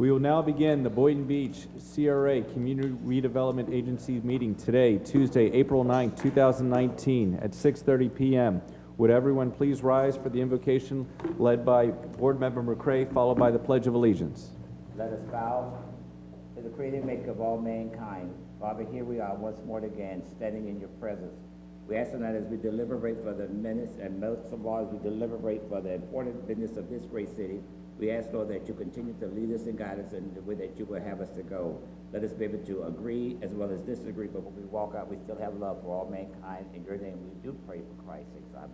We will now begin the Boynton Beach CRA Community Redevelopment Agency meeting today, Tuesday, April 9, 2019 at 6:30 p.m. Would everyone please rise for the invocation led by Board Member McCray, followed by the Pledge of Allegiance. Let us bow to the creator maker of all mankind. Father, here we are once more again, standing in your presence. We ask that as we deliberate for the minutes and most of all as we deliberate for the important business of this great city, we ask, Lord, that you continue to lead us and guide us in the way that you will have us to go. Let us be able to agree as well as disagree, but when we walk out, we still have love for all mankind. In your name, we do pray for Christ's sake. Amen.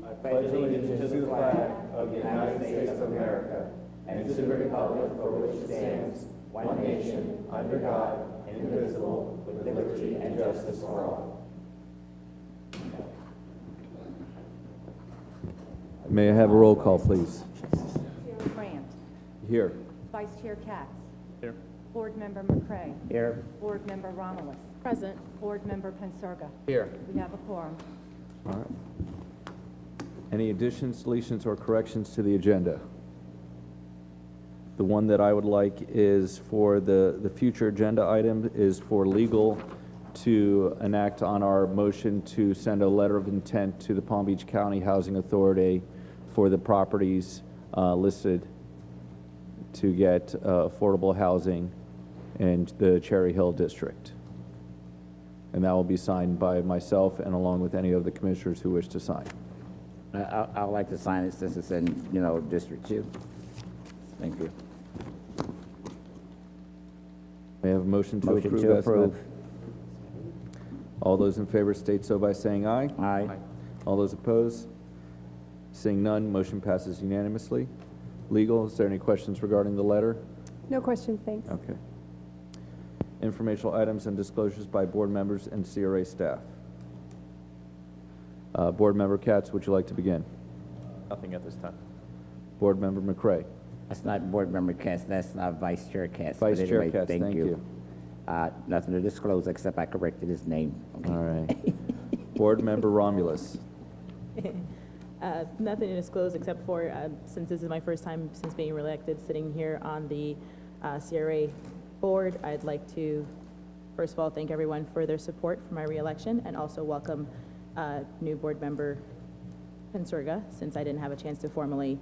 I pledge allegiance to the flag of the United States of America and to the republic for which it stands, one nation, under God, indivisible, with liberty and justice for all. May I have a roll call, please? Chair Brandt. Here. Vice Chair Katz. Here. Board Member McCray. Here. Board Member Romulus. Present. Board Member Pensurga. Here. We have a quorum. All right. Any additions, deletions, or corrections to the agenda? The one that I would like is for the future agenda item is for legal to enact on our motion to send a letter of intent to the Palm Beach County Housing Authority for the properties listed to get affordable housing in the Cherry Hill District. And that will be signed by myself and along with any of the commissioners who wish to sign. I would like to sign it since it's in, District 2. Thank you. May I have a motion to Motion approve? to as approve. amended? All those in favor state so by saying aye. Aye. All those opposed? Seeing none, motion passes unanimously. Legal, is there any questions regarding the letter? No questions, thanks. Okay. Informational items and disclosures by board members and CRA staff. Board Member Katz, would you like to begin? Nothing at this time. Board Member McCray. That's not Board Member Katz, that's not Vice Chair Katz. Vice But Chair anyway, Katz, thank you. Nothing to disclose except I corrected his name. Okay. All right. Board Member Romulus. Nothing to disclose except for, since this is my first time since being reelected, sitting here on the CRA board, I'd like to, first of all, thank everyone for their support for my reelection and also welcome new board member Pensurga, since I didn't have a chance to formally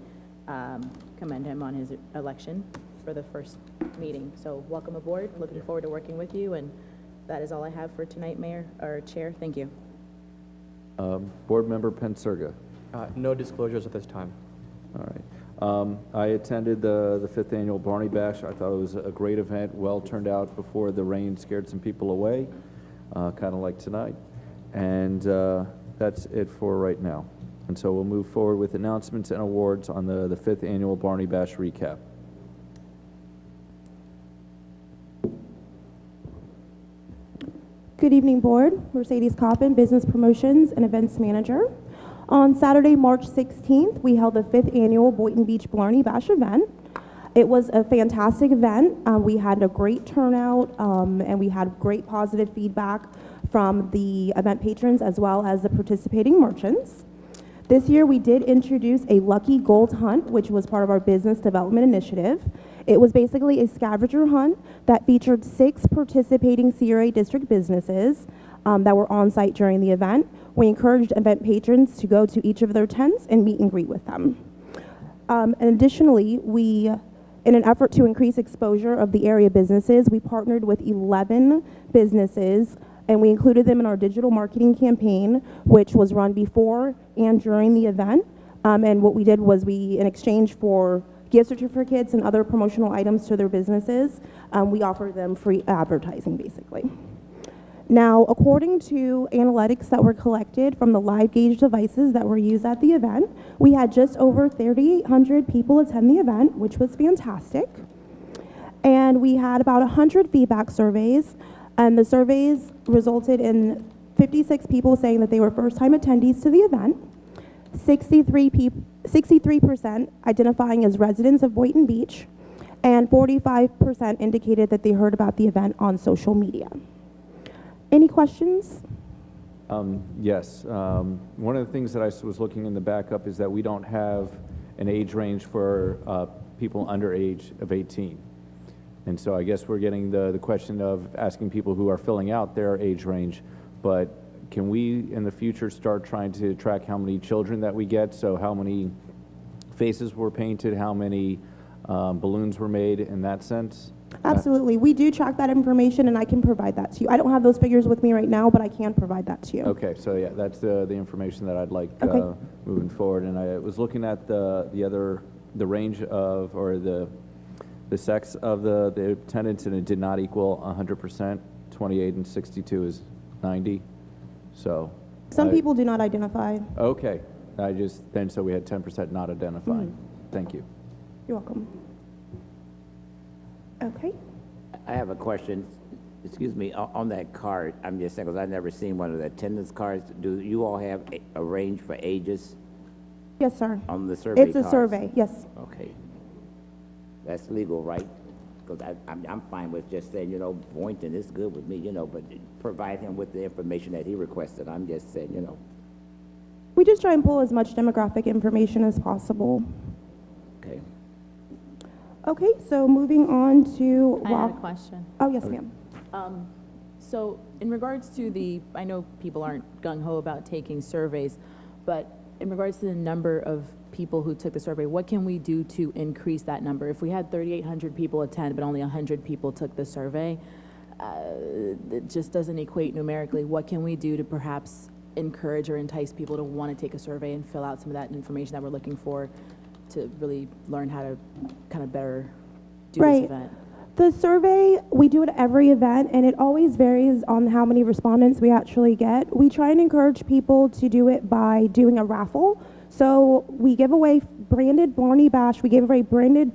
commend him on his election for the first meeting. So welcome aboard, looking forward to working with you, and that is all I have for tonight, Mayor, or Chair. Thank you. Board Member Pensurga. No disclosures at this time. All right. I attended the 5th Annual Barney Bash. I thought it was a great event, well turned out before the rain scared some people away, kind of like tonight. And that's it for right now. And so we'll move forward with announcements and awards on the 5th Annual Barney Bash recap. Good evening, Board. Mercedes Coppin, Business Promotions and Events Manager. On Saturday, March 16th, we held the 5th Annual Boynton Beach Blarney Bash event. It was a fantastic event. We had a great turnout, and we had great positive feedback from the event patrons as well as the participating merchants. This year, we did introduce a Lucky Gold Hunt, which was part of our business development initiative. It was basically a scavenger hunt that featured 6 participating CRA district businesses that were on site during the event. We encouraged event patrons to go to each of their tents and meet and greet with them. And additionally, in an effort to increase exposure of the area businesses, we partnered with 11 businesses and we included them in our digital marketing campaign, which was run before and during the event. And what we did was in exchange for gift certificates and other promotional items to their businesses, we offered them free advertising, basically. Now, according to analytics that were collected from the live gauge devices that were used at the event, we had just over 3,800 people attend the event, which was fantastic. And we had about 100 feedback surveys, and the surveys resulted in 56 people saying that they were first-time attendees to the event, 63% identifying as residents of Boynton Beach, and 45% indicated that they heard about the event on social media. Any questions? Yes. One of the things that I was looking in the backup is that we don't have an age range for people under age of 18. And so I guess we're getting the question of asking people who are filling out their age range, but can we in the future start trying to track how many children that we get? So how many faces were painted, how many balloons were made in that sense? Absolutely. We do track that information, and I can provide that to you. I don't have those figures with me right now, but I can provide that to you. Okay, so yeah, that's the information that I'd like Okay. moving forward. And I was looking at the range of, or the sex of the attendants, and it did not equal 100%. 28 and 62 is 90. So. Some people do not identify. Okay, so we had 10% not identifying. Thank you. You're welcome. Okay. I have a question. Excuse me, on that card, I'm just saying, because I've never seen one of the attendance cards. Do you all have a range for ages Yes, sir. on the survey It's a cards? survey, yes. Okay. That's legal, right? Because I'm fine with just saying, you know, Boynton is good with me, you know, but provide him with the information that he requested. I'm just saying, you know. We just try and pull as much demographic information as possible. Okay. Okay, so moving on to I had a question. Oh, yes, ma'am. So in regards to I know people aren't gung-ho about taking surveys, but in regards to the number of people who took the survey, what can we do to increase that number? If we had 3,800 people attend, but only 100 people took the survey, it just doesn't equate numerically. What can we do to perhaps encourage or entice people to want to take a survey and fill out some of that information that we're looking for to really learn how to kind of better do Right. this event? The survey, we do it at every event, and it always varies on how many respondents we actually get. We try and encourage people to do it by doing a raffle. So we give away branded Blarney Bash. We gave away branded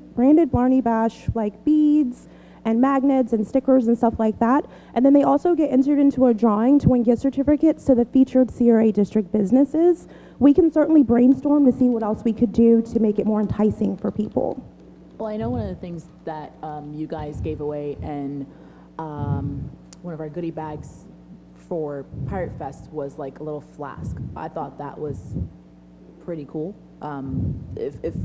Blarney Bash, like beads and magnets and stickers and stuff like that. And then they also get entered into a drawing to win gift certificates to the featured CRA district businesses. We can certainly brainstorm to see what else we could do to make it more enticing for people. Well, I know one of the things that you guys gave away and one of our goodie bags for Pirate Fest was like a little flask. I thought that was pretty cool. If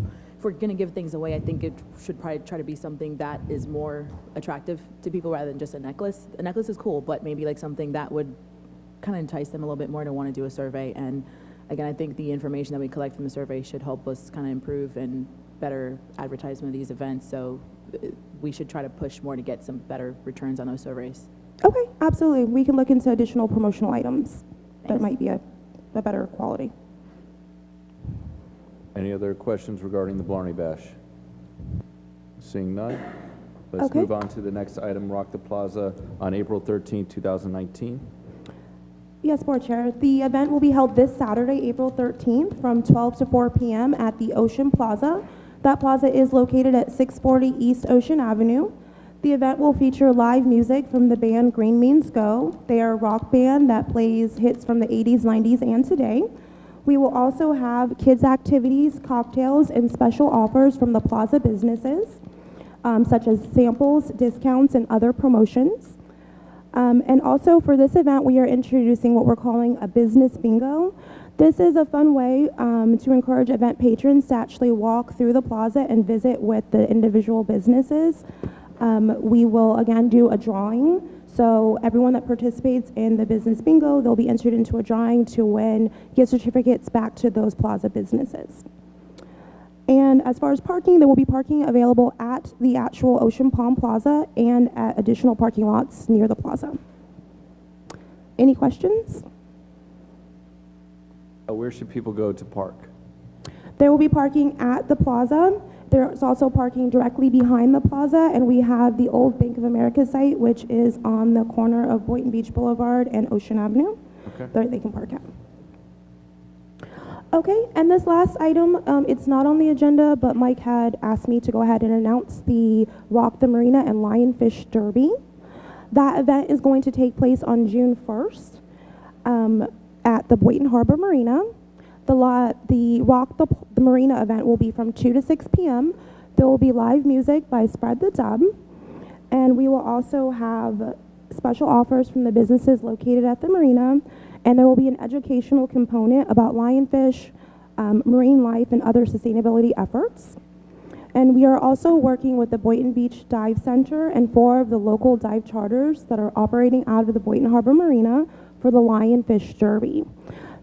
we're gonna give things away, I think it should probably try to be something that is more attractive to people rather than just a necklace. A necklace is cool, but maybe like something that would kind of entice them a little bit more to want to do a survey. And again, I think the information that we collect from the survey should help us kind of improve and better advertisement of these events. So we should try to push more to get some better returns on those surveys. Okay, absolutely. We can look into additional promotional items that might be a better quality. Any other questions regarding the Blarney Bash? Seeing none, let's Okay. move on to the next item, Rock the Plaza on April 13th, 2019. Yes, Board Chair. The event will be held this Saturday, April 13th, from 12 to 4 p.m. at the Ocean Plaza. That plaza is located at 640 East Ocean Avenue. The event will feature live music from the band Green Means Go. They are a rock band that plays hits from the 80s, 90s, and today. We will also have kids' activities, cocktails, and special offers from the plaza businesses, such as samples, discounts, and other promotions. And also for this event, we are introducing what we're calling a business bingo. This is a fun way to encourage event patrons to actually walk through the plaza and visit with the individual businesses. We will again do a drawing. So everyone that participates in the business bingo, they'll be entered into a drawing to win gift certificates back to those plaza businesses. And as far as parking, there will be parking available at the actual Ocean Palm Plaza and at additional parking lots near the plaza. Any questions? Where should people go to park? There will be parking at the plaza. There's also parking directly behind the plaza, and we have the old Bank of America site, which is on the corner of Boynton Beach Boulevard and Ocean Avenue. Okay. There they can park at. Okay, and this last item, it's not on the agenda, but Mike had asked me to go ahead and announce the Rock the Marina and Lionfish Derby. That event is going to take place on June 1st at the Boynton Harbor Marina. The Rock the Marina event will be from 2 to 6 p.m. There will be live music by Spread the Dub, and we will also have special offers from the businesses located at the marina, and there will be an educational component about lionfish, marine life, and other sustainability efforts. And we are also working with the Boynton Beach Dive Center and 4 of the local dive charters that are operating out of the Boynton Harbor Marina for the Lionfish Derby.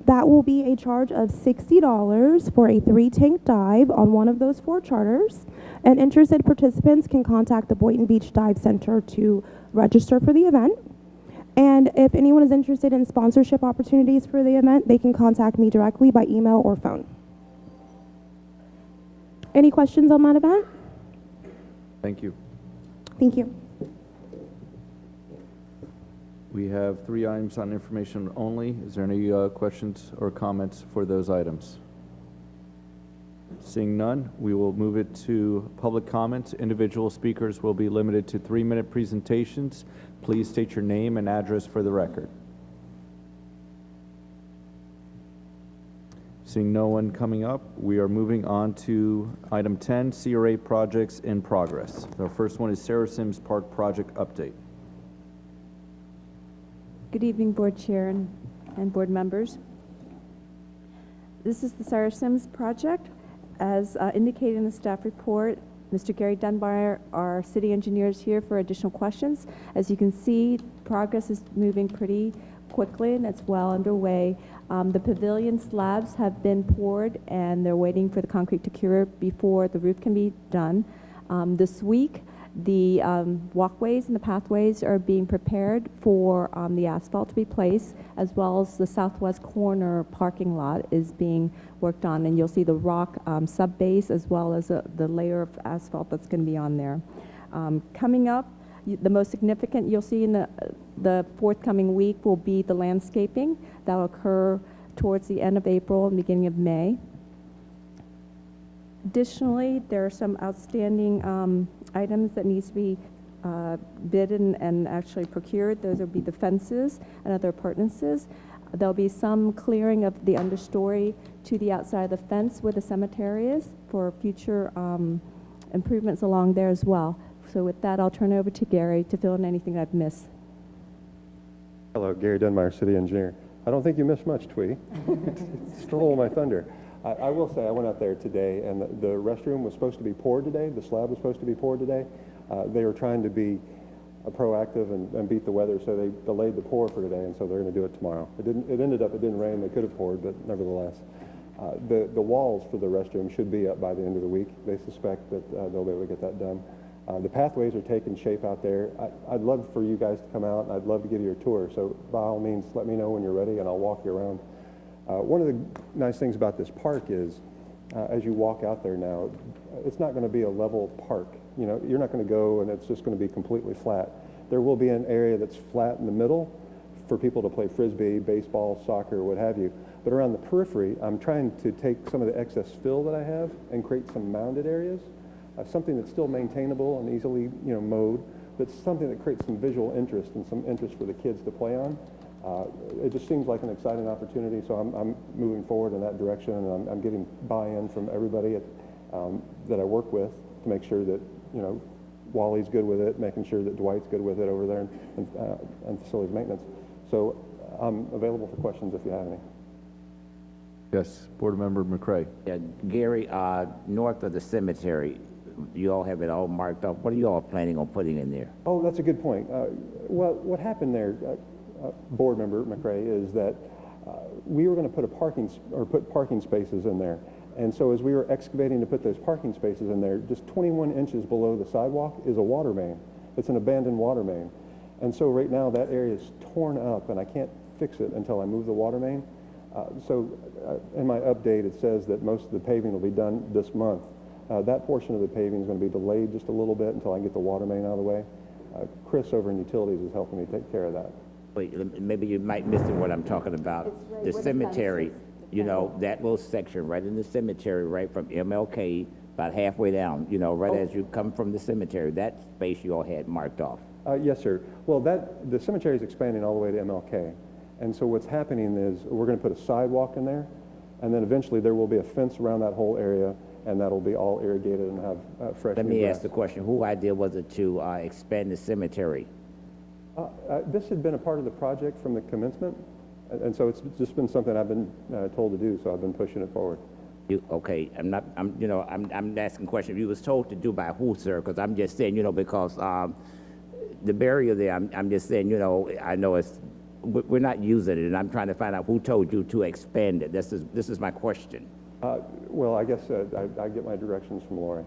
That will be a charge of $60 for a 3-tank dive on one of those 4 charters. And interested participants can contact the Boynton Beach Dive Center to register for the event. And if anyone is interested in sponsorship opportunities for the event, they can contact me directly by email or phone. Any questions on that event? Thank you. Thank you. We have 3 items on information only. Is there any questions or comments for those items? Seeing none, we will move it to public comments. Individual speakers will be limited to 3-minute presentations. Please state your name and address for the record. Seeing no one coming up, we are moving on to item 10, CRA projects in progress. Our first one is Sarah Sims Park project update. Good evening, Board Chair and Board members. This is the Sarah Sims project. As indicated in the staff report, Mr. Gary Dunbar, our city engineer, is here for additional questions. As you can see, progress is moving pretty quickly and it's well underway. The pavilion slabs have been poured and they're waiting for the concrete to cure before the roof can be done. This week, the walkways and the pathways are being prepared for the asphalt to be placed, as well as the southwest corner parking lot is being worked on, and you'll see the rock sub-base as well as the layer of asphalt that's going to be on there. Coming up, the most significant you'll see in the forthcoming week will be the landscaping that will occur towards the end of April and beginning of May. Additionally, there are some outstanding items that needs to be bid and actually procured. Those will be the fences and other appurtenances. There'll be some clearing of the understory to the outside of the fence where the cemetery is for future improvements along there as well. So with that, I'll turn it over to Gary to fill in anything I've missed. Hello, Gary Dunbar, city engineer. I don't think you missed much, Twee. Stole my thunder. I will say I went out there today, and the restroom was supposed to be poured today. The slab was supposed to be poured today. They were trying to be proactive and beat the weather, so they delayed the pour for today, and so they're going to do it tomorrow. It ended up it didn't rain. They could have poured, but nevertheless. The walls for the restroom should be up by the end of the week. They suspect that they'll be able to get that done. The pathways are taking shape out there. I'd love for you guys to come out, and I'd love to give you a tour. So by all means, let me know when you're ready, and I'll walk you around. One of the nice things about this park is, as you walk out there now, it's not going to be a level park. You know, you're not going to go and it's just going to be completely flat. There will be an area that's flat in the middle for people to play frisbee, baseball, soccer, what have you. But around the periphery, I'm trying to take some of the excess fill that I have and create some mounded areas, something that's still maintainable and easily, mowed, but something that creates some visual interest and some interest for the kids to play on. It just seems like an exciting opportunity, so I'm moving forward in that direction, and I'm getting buy-in from everybody that I work with to make sure that, Wally's good with it, making sure that Dwight's good with it over there, and facilities maintenance. So I'm available for questions if you have any. Yes, Board Member McCray. Yeah, Gary, north of the cemetery, you all have it all marked up. What are you all planning on putting in there? Oh, that's a good point. Well, what happened there, Board Member McCray, is that we were going to put parking spaces in there. And so as we were excavating to put those parking spaces in there, just 21 inches below the sidewalk is a water main. It's an abandoned water main. And so right now that area is torn up and I can't fix it until I move the water main. In my update it says that most of the paving will be done this month. That portion of the paving is going to be delayed just a little bit until I get the water main out of the way. Chris over in Utilities is helping me take care of that. Wait, maybe you might miss what I'm talking about. The cemetery, that little section right in the cemetery, right from MLK, about halfway down, right as you come from the cemetery, that space you all had marked off. Yes, sir. Well, the cemetery is expanding all the way to MLK. And so what's happening is we're going to put a sidewalk in there, and then eventually there will be a fence around that whole area, and that'll be all irrigated and have fresh Let new me grass. ask the question, whose idea was it to expand the cemetery? This had been a part of the project from the commencement, and so it's just been something I've been told to do, so I've been pushing it forward. Okay, I'm asking questions. You was told to do by who, sir? Because I'm just saying, because the barrier there, I'm just saying, I know we're not using it, and I'm trying to find out who told you to expand it. This is my question. Well, I guess I get my directions from Lori,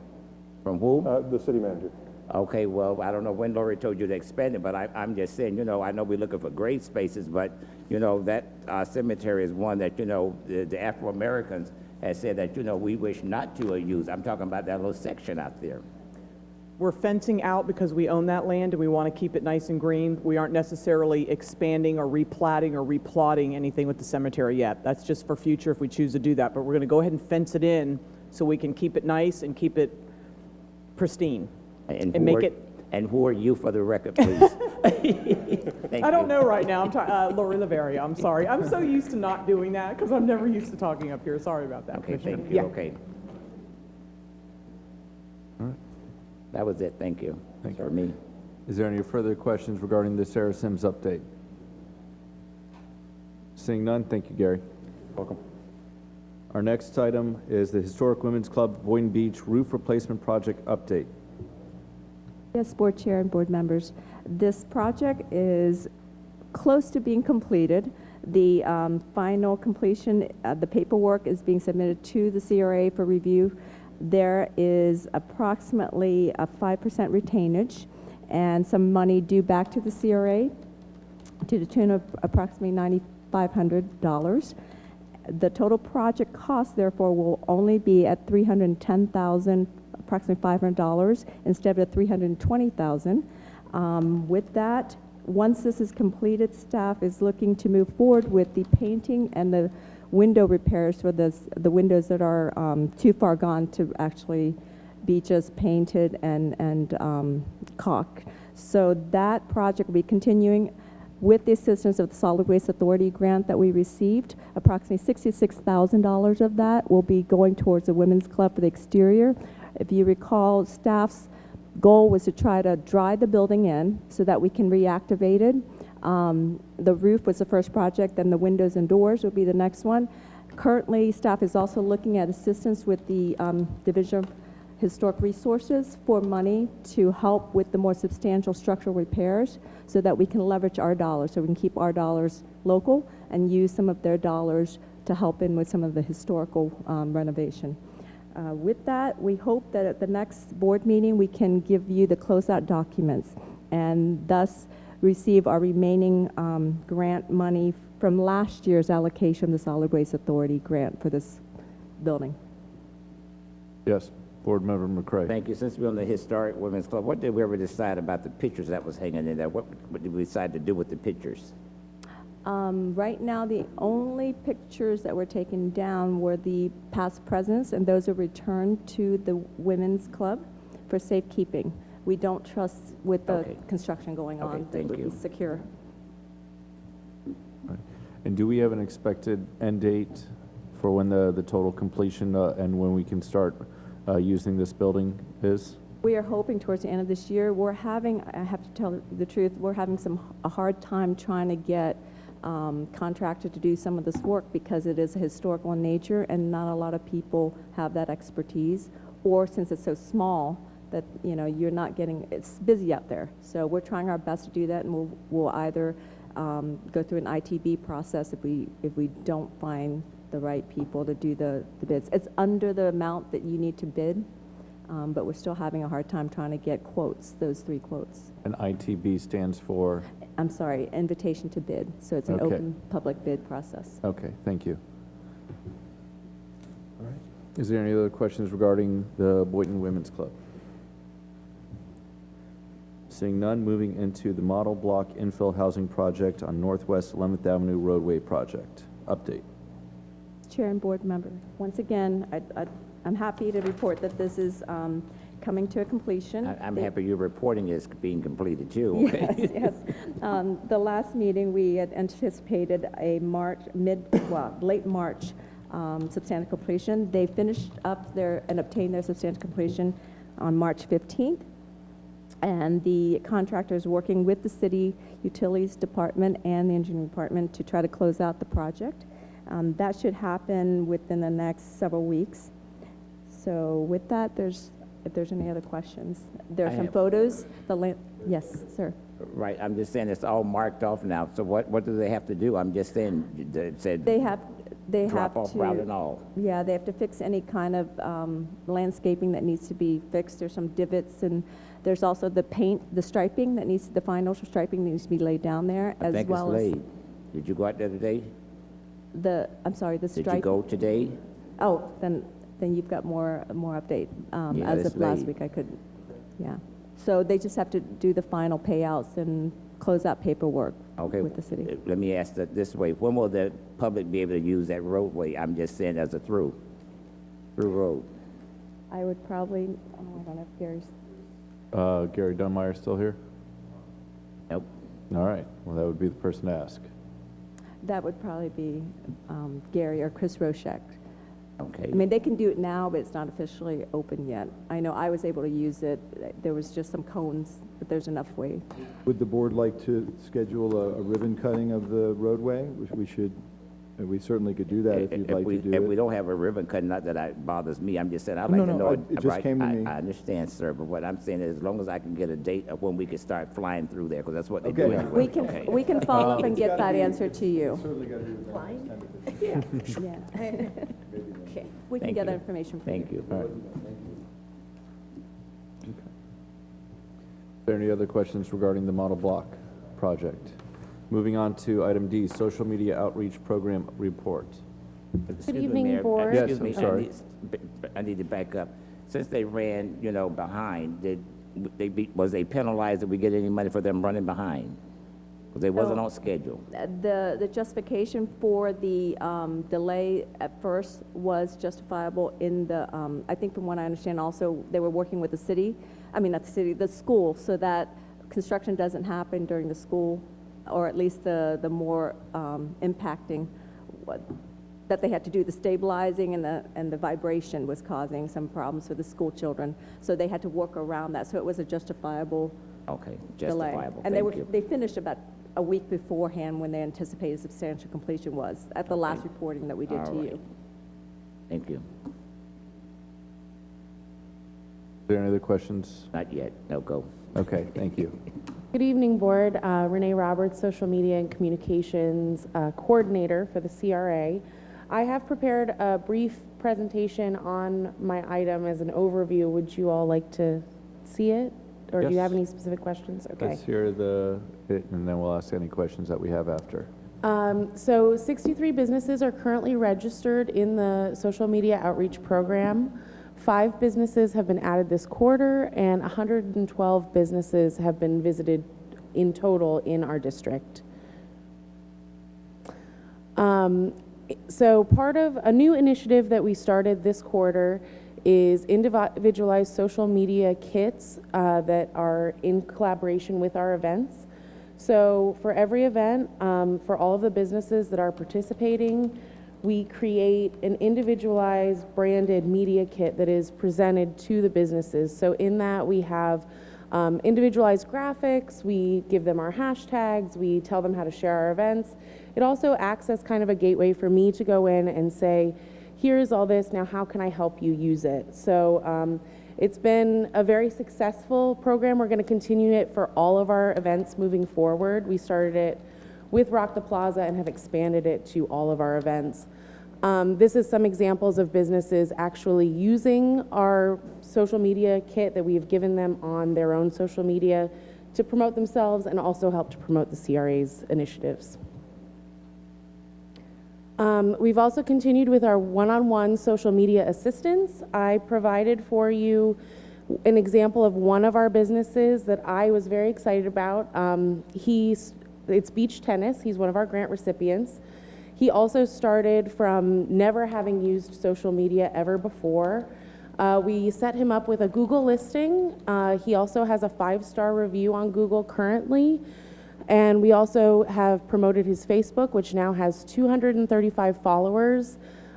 From who? the city manager. Okay, well, I don't know when Lori told you to expand it, but I'm just saying, I know we're looking for grave spaces, but, that cemetery is one that, the Afro-Americans has said that, we wish not to use. I'm talking about that little section out there. We're fencing out because we own that land and we want to keep it nice and green. We aren't necessarily expanding or replatting or replotting anything with the cemetery yet. That's just for future if we choose to do that, but we're going to go ahead and fence it in so we can keep it nice and keep it pristine. And make it. And who are you for the record, please? I don't know right now. I'm Lori Laveria. I'm sorry. I'm so used to not doing that because I'm never used to talking up here. Sorry about that. Okay, Commissioner. thank you, Yeah. okay. That was it, thank you. Thank For me. Is there any further questions regarding the Sarah Sims update? Seeing none, thank you, Gary. Welcome. Our next item is the Historic Women's Club Boynton Beach Roof Replacement Project update. Yes, Board Chair and board members. This project is close to being completed. The final completion, the paperwork is being submitted to the CRA for review. There is approximately a 5% retainage and some money due back to the CRA to the tune of approximately $9,500. The total project cost, therefore, will only be at $310,000, approximately $500 instead of $320,000. With that, once this is completed, staff is looking to move forward with the painting and the window repairs for the windows that are too far gone to actually be just painted and caulk. So that project will be continuing with the assistance of the Solid Waste Authority grant that we received. Approximately $66,000 of that will be going towards the Women's Club for the exterior. If you recall, staff's goal was to try to dry the building in so that we can reactivate it. The roof was the first project, then the windows and doors will be the next one. Currently, staff is also looking at assistance with the Division of Historic Resources for money to help with the more substantial structural repairs so that we can leverage our dollars, so we can keep our dollars local and use some of their dollars to help in with some of the historical renovation. With that, we hope that at the next board meeting we can give you the closeout documents and thus receive our remaining grant money from last year's allocation of the Solid Waste Authority grant for this building. Yes, Board Member McCray. Thank you. Since we're on the Historic Women's Club, what did we ever decide about the pictures that was hanging in there? What did we decide to do with the pictures? Right now, the only pictures that were taken down were the past presidents, and those are returned to the Women's Club for safekeeping. We don't trust with the Okay. construction going Okay, on that thank would be you. secure. Right. And do we have an expected end date for when the total completion and when we can start using this building is? We are hoping towards the end of this year. We're having, I have to tell the truth, we're having a hard time trying to get contractor to do some of this work because it is historical in nature and not a lot of people have that expertise, or since it's so small that you're not getting, it's busy out there. So we're trying our best to do that, and we'll either go through an ITB process if we don't find the right people to do the bids. It's under the amount that you need to bid, but we're still having a hard time trying to get quotes, those 3 quotes. And ITB stands for? I'm sorry, invitation to bid. So it's an Okay. open public bid process. Okay, thank you. All right. Is there any other questions regarding the Boynton Women's Club? Seeing none, moving into the model block infill housing project on Northwest 11th Avenue roadway project. Update. Chair and board member, once again, I'm happy to report that this is coming to a completion. I'm happy your reporting is being completed too. Yes, yes. The last meeting, we had anticipated a late March substantial completion. They finished up and obtained their substantial completion on March 15th. And the contractor is working with the city utilities department and the engineering department to try to close out the project. That should happen within the next several weeks. So with that, if there's any other questions. There I are some have- photos. Yes, sir. Right, I'm just saying it's all marked off now, so what do they have to do? I'm just saying, it said They have drop off to. route and all. Yeah, they have to fix any kind of landscaping that needs to be fixed. There's some divots, and there's also the paint, the striping that needs, the final striping needs to be laid down there, I as think it's well as laid. Did you go out there today? I'm sorry, the Did you striping. go today? Oh, then you've got more update. Yeah, As it's of last late. week, I couldn't, yeah. So they just have to do the final payouts and close out paperwork Okay. with the city. Let me ask that this way. When will the public be able to use that roadway? I'm just saying as a through road. I would probably, I don't know if Gary's, Gary Dunmire still here? Nope. All right, well, that would be the person to ask. that would probably be Gary or Chris Roshek. Okay. I mean, they can do it now, but it's not officially open yet. I know I was able to use it. There was just some cones, but there's enough way. Would the board like to schedule a ribbon cutting of the roadway? We certainly could do that if you'd like to do If we it. don't have a ribbon cutting, not that it bothers me, I'm just saying, I'd No, like to no, know. it just right, came to me. I understand, sir, but what I'm saying is, as long as I can get a date of when we can start flying through there, because that's what they do Okay. anyway. We can follow up and get that answer to you. Certainly got to be within 10 to 15. Yeah. Okay. We can Thank get you. that information for you. Thank you. All right. Is there any other questions regarding the model block project? Moving on to item D, social media outreach program report. Excuse me, evening, Mayor. Board. Yes, Excuse me, I'm sorry. I need to back up. Since they ran, behind, was they penalized? Did we get any money for them running behind? Because they wasn't No. on schedule. The justification for the delay at first was justifiable in the, I think from what I understand also, they were working with the city, not the city, the school, so that construction doesn't happen during the school, or at least the more impacting that they had to do. The stabilizing and the vibration was causing some problems for the school children, so they had to work around that. So it was a justifiable Okay, delay. justifiable. And Thank you. they finished about a week beforehand when they anticipated substantial completion was, at the last reporting that we did All to right. you. Thank you. Are there any other questions? Not yet. No, go. Okay, thank you. Good evening, Board. Renee Roberts, Social Media and Communications Coordinator for the CRA. I have prepared a brief presentation on my item as an overview. Would you all like to see it? Or do you Yes. have any specific questions? Okay. Let's hear it, and then we'll ask any questions that we have after. So 63 businesses are currently registered in the social media outreach program. 5 businesses have been added this quarter, and 112 businesses have been visited in total in our district. So part of a new initiative that we started this quarter is individualized social media kits that are in collaboration with our events. So for every event, for all of the businesses that are participating, we create an individualized branded media kit that is presented to the businesses. So in that we have individualized graphics, we give them our hashtags, we tell them how to share our events. It also acts as kind of a gateway for me to go in and say, here's all this, now how can I help you use it? So it's been a very successful program. We're going to continue it for all of our events moving forward. We started it with Rock the Plaza and have expanded it to all of our events. This is some examples of businesses actually using our social media kit that we've given them on their own social media to promote themselves and also help to promote the CRA's initiatives. We've also continued with our one-on-one social media assistance. I provided for you an example of one of our businesses that I was very excited about. It's Beach Tennis. He's one of our grant recipients. He also started from never having used social media ever before. We set him up with a Google listing. He also has a 5-star review on Google currently. And we also have promoted his Facebook, which now has 235 followers,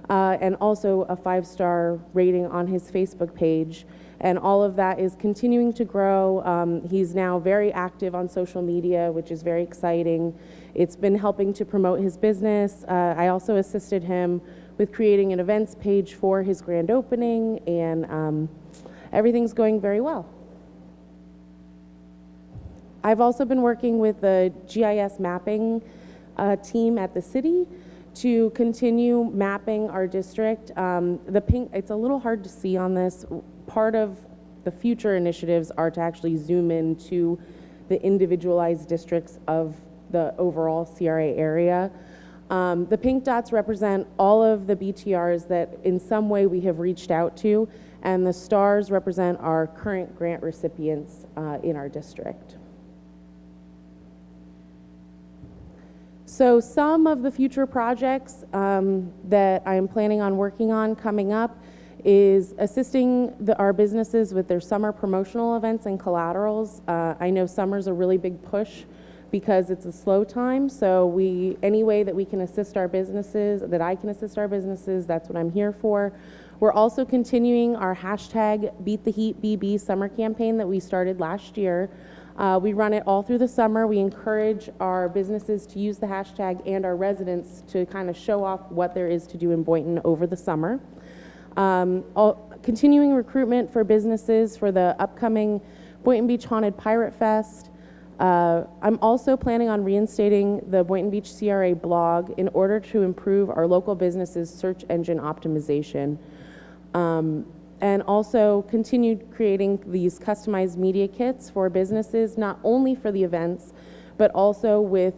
and also a 5-star rating on his Facebook page. And all of that is continuing to grow. He's now very active on social media, which is very exciting. It's been helping to promote his business. I also assisted him with creating an events page for his grand opening, and everything's going very well. I've also been working with the GIS mapping team at the city to continue mapping our district. The pink, it's a little hard to see on this. Part of the future initiatives are to actually zoom into the individualized districts of the overall CRA area. The pink dots represent all of the BTRs that in some way we have reached out to, and the stars represent our current grant recipients in our district. So some of the future projects that I'm planning on working on coming up is assisting our businesses with their summer promotional events and collaterals. I know summer's a really big push because it's a slow time, so any way that we can assist our businesses, that I can assist our businesses, that's what I'm here for. We're also continuing our hashtag Beat the Heat BB summer campaign that we started last year. We run it all through the summer. We encourage our businesses to use the hashtag and our residents to kind of show off what there is to do in Boynton over the summer. Continuing recruitment for businesses for the upcoming Boynton Beach Haunted Pirate Fest. I'm also planning on reinstating the Boynton Beach CRA blog in order to improve our local businesses' search engine optimization. And also continued creating these customized media kits for businesses, not only for the events, but also with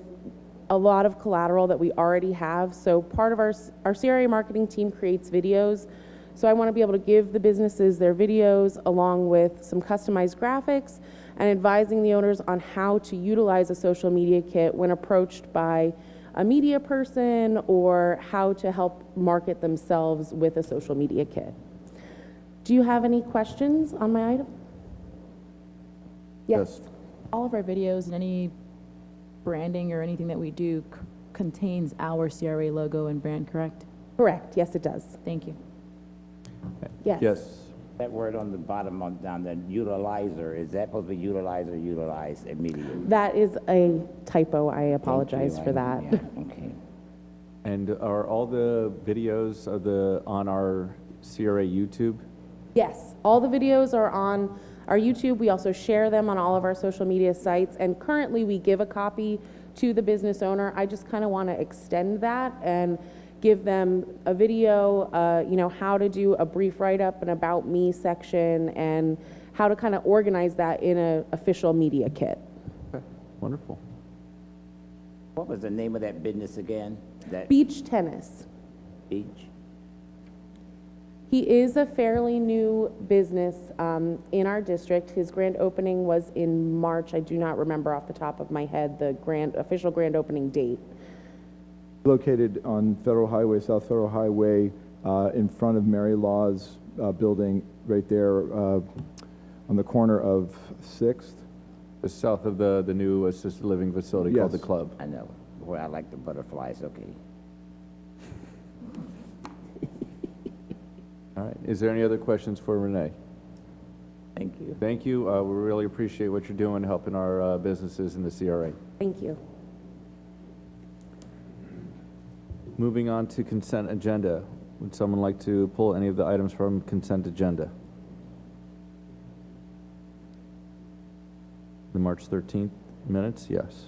a lot of collateral that we already have. So part of our CRA marketing team creates videos. So I want to be able to give the businesses their videos along with some customized graphics and advising the owners on how to utilize a social media kit when approached by a media person or how to help market themselves with a social media kit. Do you have any questions on my item? Yes. All of our videos and any branding or anything that we do contains our CRA logo and brand, correct? Correct. Yes, it does. Thank you. Yes. Yes. That word on the bottom on down there, utilizer, is that supposed to be utilize or utilize immediately? That is a typo. I apologize Thank for you. that. Yeah, okay. And are all the videos on our CRA YouTube? Yes, all the videos are on our YouTube. We also share them on all of our social media sites, and currently we give a copy to the business owner. I just kind of want to extend that and give them a video, how to do a brief write-up, an about me section, and how to kind of organize that in an official media kit. Okay, wonderful. What was the name of that business again? That Beach tennis. beach? He is a fairly new business in our district. His grand opening was in March. I do not remember off the top of my head the official grand opening date. Located on Federal Highway, South Federal Highway, in front of Mary Law's building, right there on the corner of 6th. Just south of the new assisted living facility called the Yes. Club. I know. Boy, I like the butterflies. Okay. All right. Is there any other questions for Renee? Thank you. Thank you. We really appreciate what you're doing, helping our businesses in the CRA. Thank you. Moving on to consent agenda. Would someone like to pull any of the items from consent agenda? The March 13th minutes? Yes.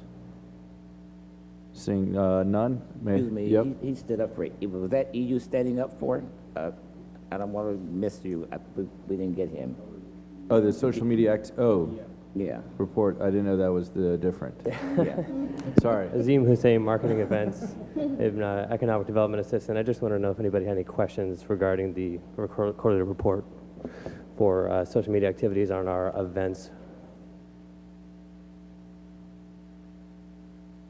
Seeing none? Excuse me. Yep. He stood up for it. Was that you standing up for it? I don't want to miss you. We didn't get him. Oh, the social media Yeah. report. I didn't know that was the different. Yeah. Sorry. Azim Hussein, Marketing Events, Economic Development Assistant. I just want to know if anybody had any questions regarding the quarterly report for social media activities on our events.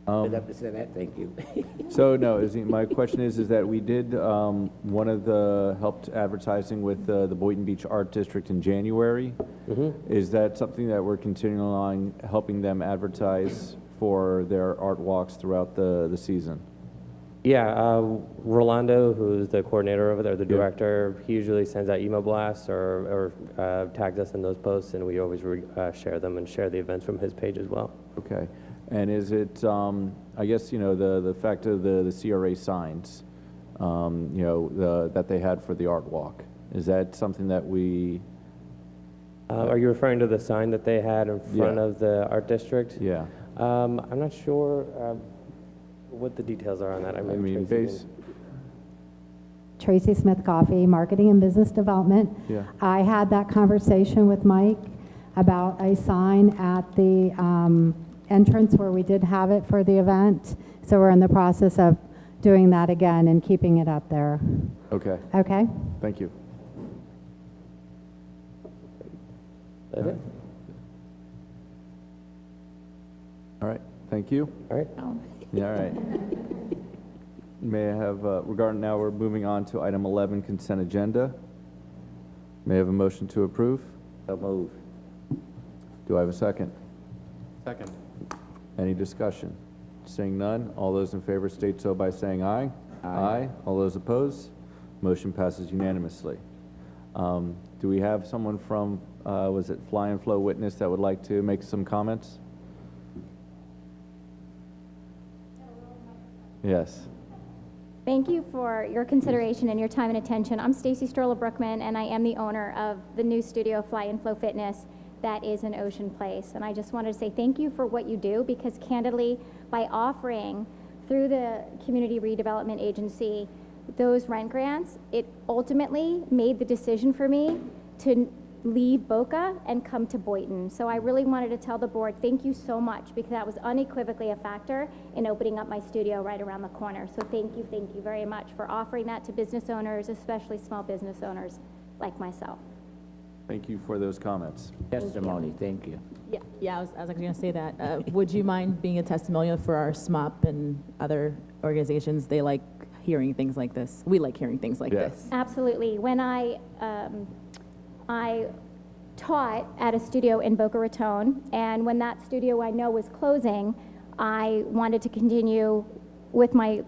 Stood up to say that. Thank you. So no, my question is that we did one of the helped advertising with the Boynton Beach Art District in January. Mm-hmm. Is that something that we're continuing on helping them advertise for their art walks throughout the season? Yeah, Rolando, who's the coordinator over there, the Yeah. director, he usually sends out email blasts or tags us in those posts, and we always share them and share the events from his page as well. Okay. And is it, I guess, you know, the fact of the CRA signs, you know, that they had for the art walk, is that something that we, Are you referring to the sign that they had in front Yeah. of the art district? yeah, I'm not sure what the details are on that. I mean, Tracy Smith Coffee, Marketing and Business Development. Yeah. I had that conversation with Mike about a sign at the entrance where we did have it for the event. So we're in the process of doing that again and keeping it up there. okay, Okay? thank you. That's it? All right, thank you. All right. Yeah, all right. May I have, now we're moving on to item 11, consent agenda. May I have a motion to approve? So move. Do I have a second? Second. Any discussion? Seeing none, all those in favor state so by saying aye. Aye. All those opposed? Motion passes unanimously. Do we have someone from, was it Fly and Flow Witness that would like to make some comments? Yes. Thank you for your consideration and your time and attention. I'm Stacy Stroller Brookman, and I am the owner of the new studio, Fly and Flow Fitness, that is in Ocean Place. And I just wanted to say thank you for what you do, because candidly, by offering through the Community Redevelopment Agency those rent grants, it ultimately made the decision for me to leave Boca and come to Boynton. So I really wanted to tell the board, thank you so much, because that was unequivocally a factor in opening up my studio right around the corner. So thank you very much for offering that to business owners, especially small business owners like myself. Thank you for those comments. Testimony, thank you. Yeah, I was actually going to say that. Would you mind being a testimonial for our SMOP and other organizations? They like hearing things like this. We like hearing things like Yes. this. Absolutely. When I taught at a studio in Boca Raton, and when that studio I know was closing, I wanted to continue with my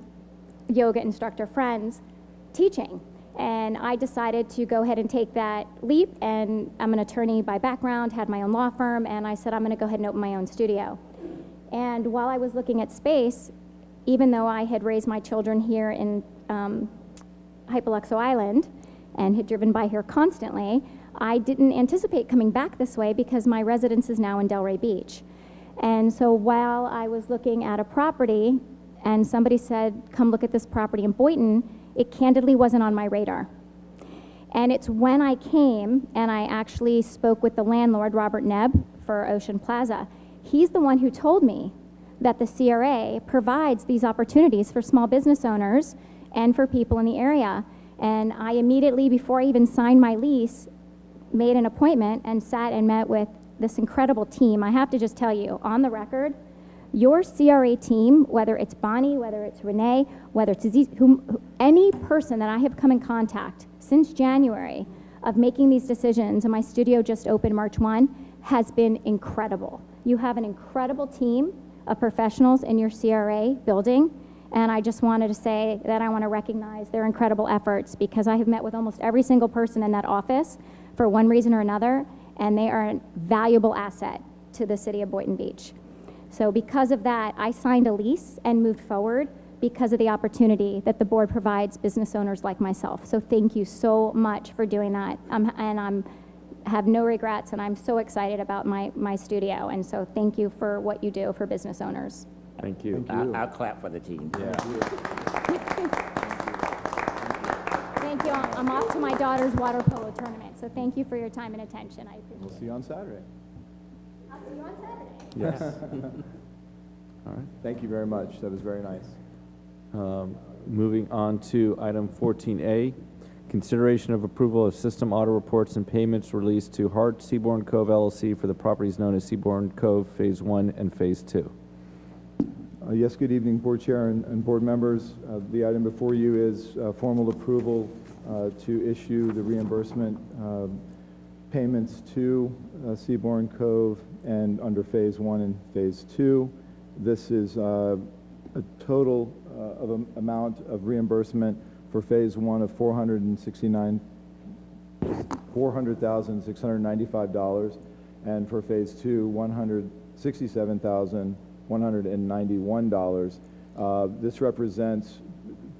yoga instructor friends teaching. And I decided to go ahead and take that leap, and I'm an attorney by background, had my own law firm, and I said I'm going to go ahead and open my own studio. And while I was looking at space, even though I had raised my children here in Hypoluxo Island and had driven by here constantly, I didn't anticipate coming back this way because my residence is now in Delray Beach. And so while I was looking at a property and somebody said, come look at this property in Boynton, it candidly wasn't on my radar. And it's when I came and I actually spoke with the landlord, Robert Nebb, for Ocean Plaza. He's the one who told me that the CRA provides these opportunities for small business owners and for people in the area. And I immediately, before I even signed my lease, made an appointment and sat and met with this incredible team. I have to just tell you, on the record, your CRA team, whether it's Bonnie, whether it's Renee, whether it's Aziz, any person that I have come in contact since January of making these decisions, and my studio just opened March 1, has been incredible. You have an incredible team of professionals in your CRA building, and I just wanted to say that I want to recognize their incredible efforts, because I have met with almost every single person in that office for one reason or another, and they are a valuable asset to the city of Boynton Beach. So because of that, I signed a lease and moved forward because of the opportunity that the board provides business owners like myself. So thank you so much for doing that. And have no regrets, and I'm so excited about my studio. And so thank you for what you do for business owners. Thank you. I'll clap for the team. Thank you. I'm off to my daughter's water polo tournament. So thank you for your time and attention. I appreciate it. We'll see you on Saturday. I'll see you on Saturday. Yes. All right. Thank you very much. That was very nice. Moving on to item 14A, consideration of approval of system audit reports and payments released to Hart Seabourn Cove LLC for the properties known as Seabourn Cove Phase 1 and Phase 2. Yes, good evening, Board Chair and Board members. The item before you is formal approval to issue the reimbursement payments to Seabourn Cove and under Phase 1 and Phase 2. This is a total amount of reimbursement for Phase 1 of $400,695, and for Phase 2, $167,191. This represents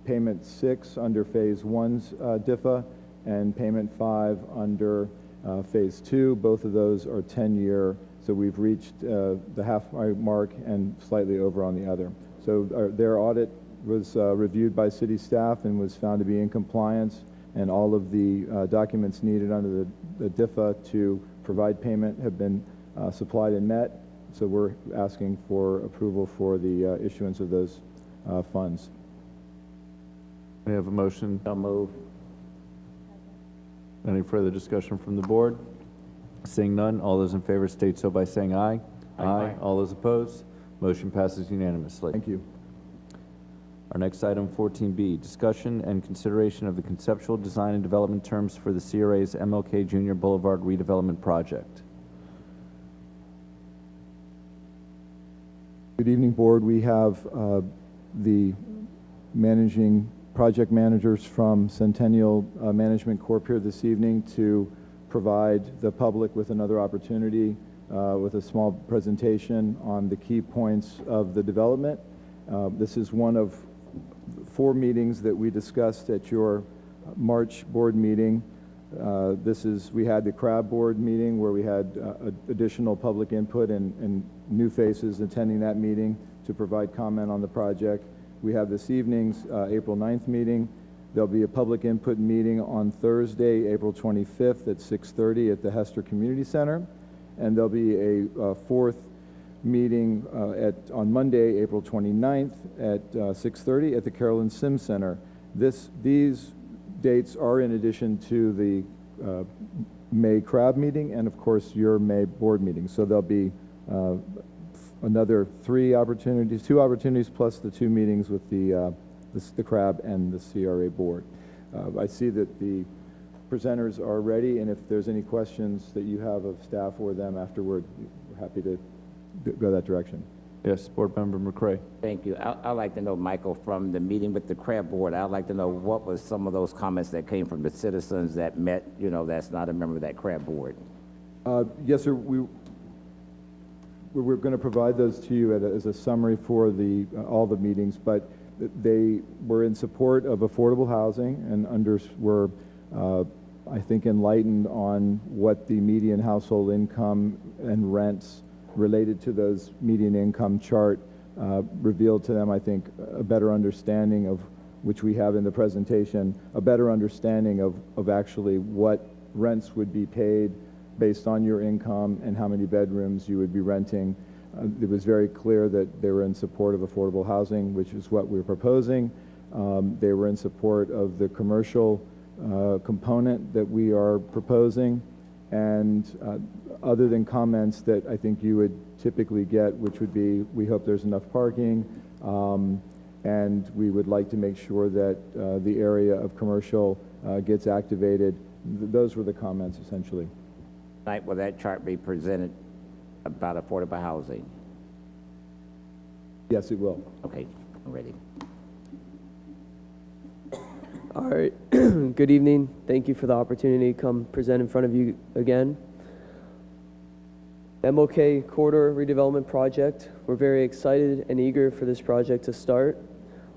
payment 6 under Phase 1's DIFA and payment 5 under Phase 2. Both of those are 10-year, so we've reached the half mark and slightly over on the other. So their audit was reviewed by city staff and was found to be in compliance, and all of the documents needed under the DIFA to provide payment have been supplied and met. So we're asking for approval for the issuance of those funds. We have a motion. So move. Any further discussion from the board? Seeing none, all those in favor state so by saying aye. Aye. All those opposed? Motion passes unanimously. Thank you. Our next item, 14B, discussion and consideration of the conceptual design and development terms for the CRA's MLK Junior Boulevard redevelopment project. Good evening, board. We have the project managers from Centennial Management Corp here this evening to provide the public with another opportunity with a small presentation on the key points of the development. This is one of 4 meetings that we discussed at your March board meeting. We had the CRA board meeting where we had additional public input and new faces attending that meeting to provide comment on the project. We have this evening's April 9th meeting. There'll be a public input meeting on Thursday, April 25th at 6:30 at the Hester Community Center. And there'll be a 4th meeting on Monday, April 29th at 6:30 at the Carolyn Sims Center. These dates are in addition to the May CRAB meeting and, of course, your May board meeting. So there'll be another 2 opportunities plus the 2 meetings with the CRAB and the CRA board. I see that the presenters are ready, and if there's any questions that you have of staff or them afterward, we're happy to go that direction. Yes, Board Member McCray. Thank you. I'd like to know, Michael, from the meeting with the CRA board, I'd like to know what was some of those comments that came from the citizens that met, that's not a member of that CRA board. Yes, sir. We're going to provide those to you as a summary for all the meetings, but they were in support of affordable housing and were, I think, enlightened on what the median household income and rents related to those median income chart revealed to them, I think, a better understanding of, which we have in the presentation, a better understanding of actually what rents would be paid based on your income and how many bedrooms you would be renting. It was very clear that they were in support of affordable housing, which is what we're proposing. They were in support of the commercial component that we are proposing. And other than comments that I think you would typically get, which would be, we hope there's enough parking, and we would like to make sure that the area of commercial gets activated. Those were the comments, essentially. Tonight, will that chart be presented about affordable housing? Yes, it will. Okay, I'm ready. All right. Good evening. Thank you for the opportunity to come present in front of you again. MLK Corridor Redevelopment Project. We're very excited and eager for this project to start.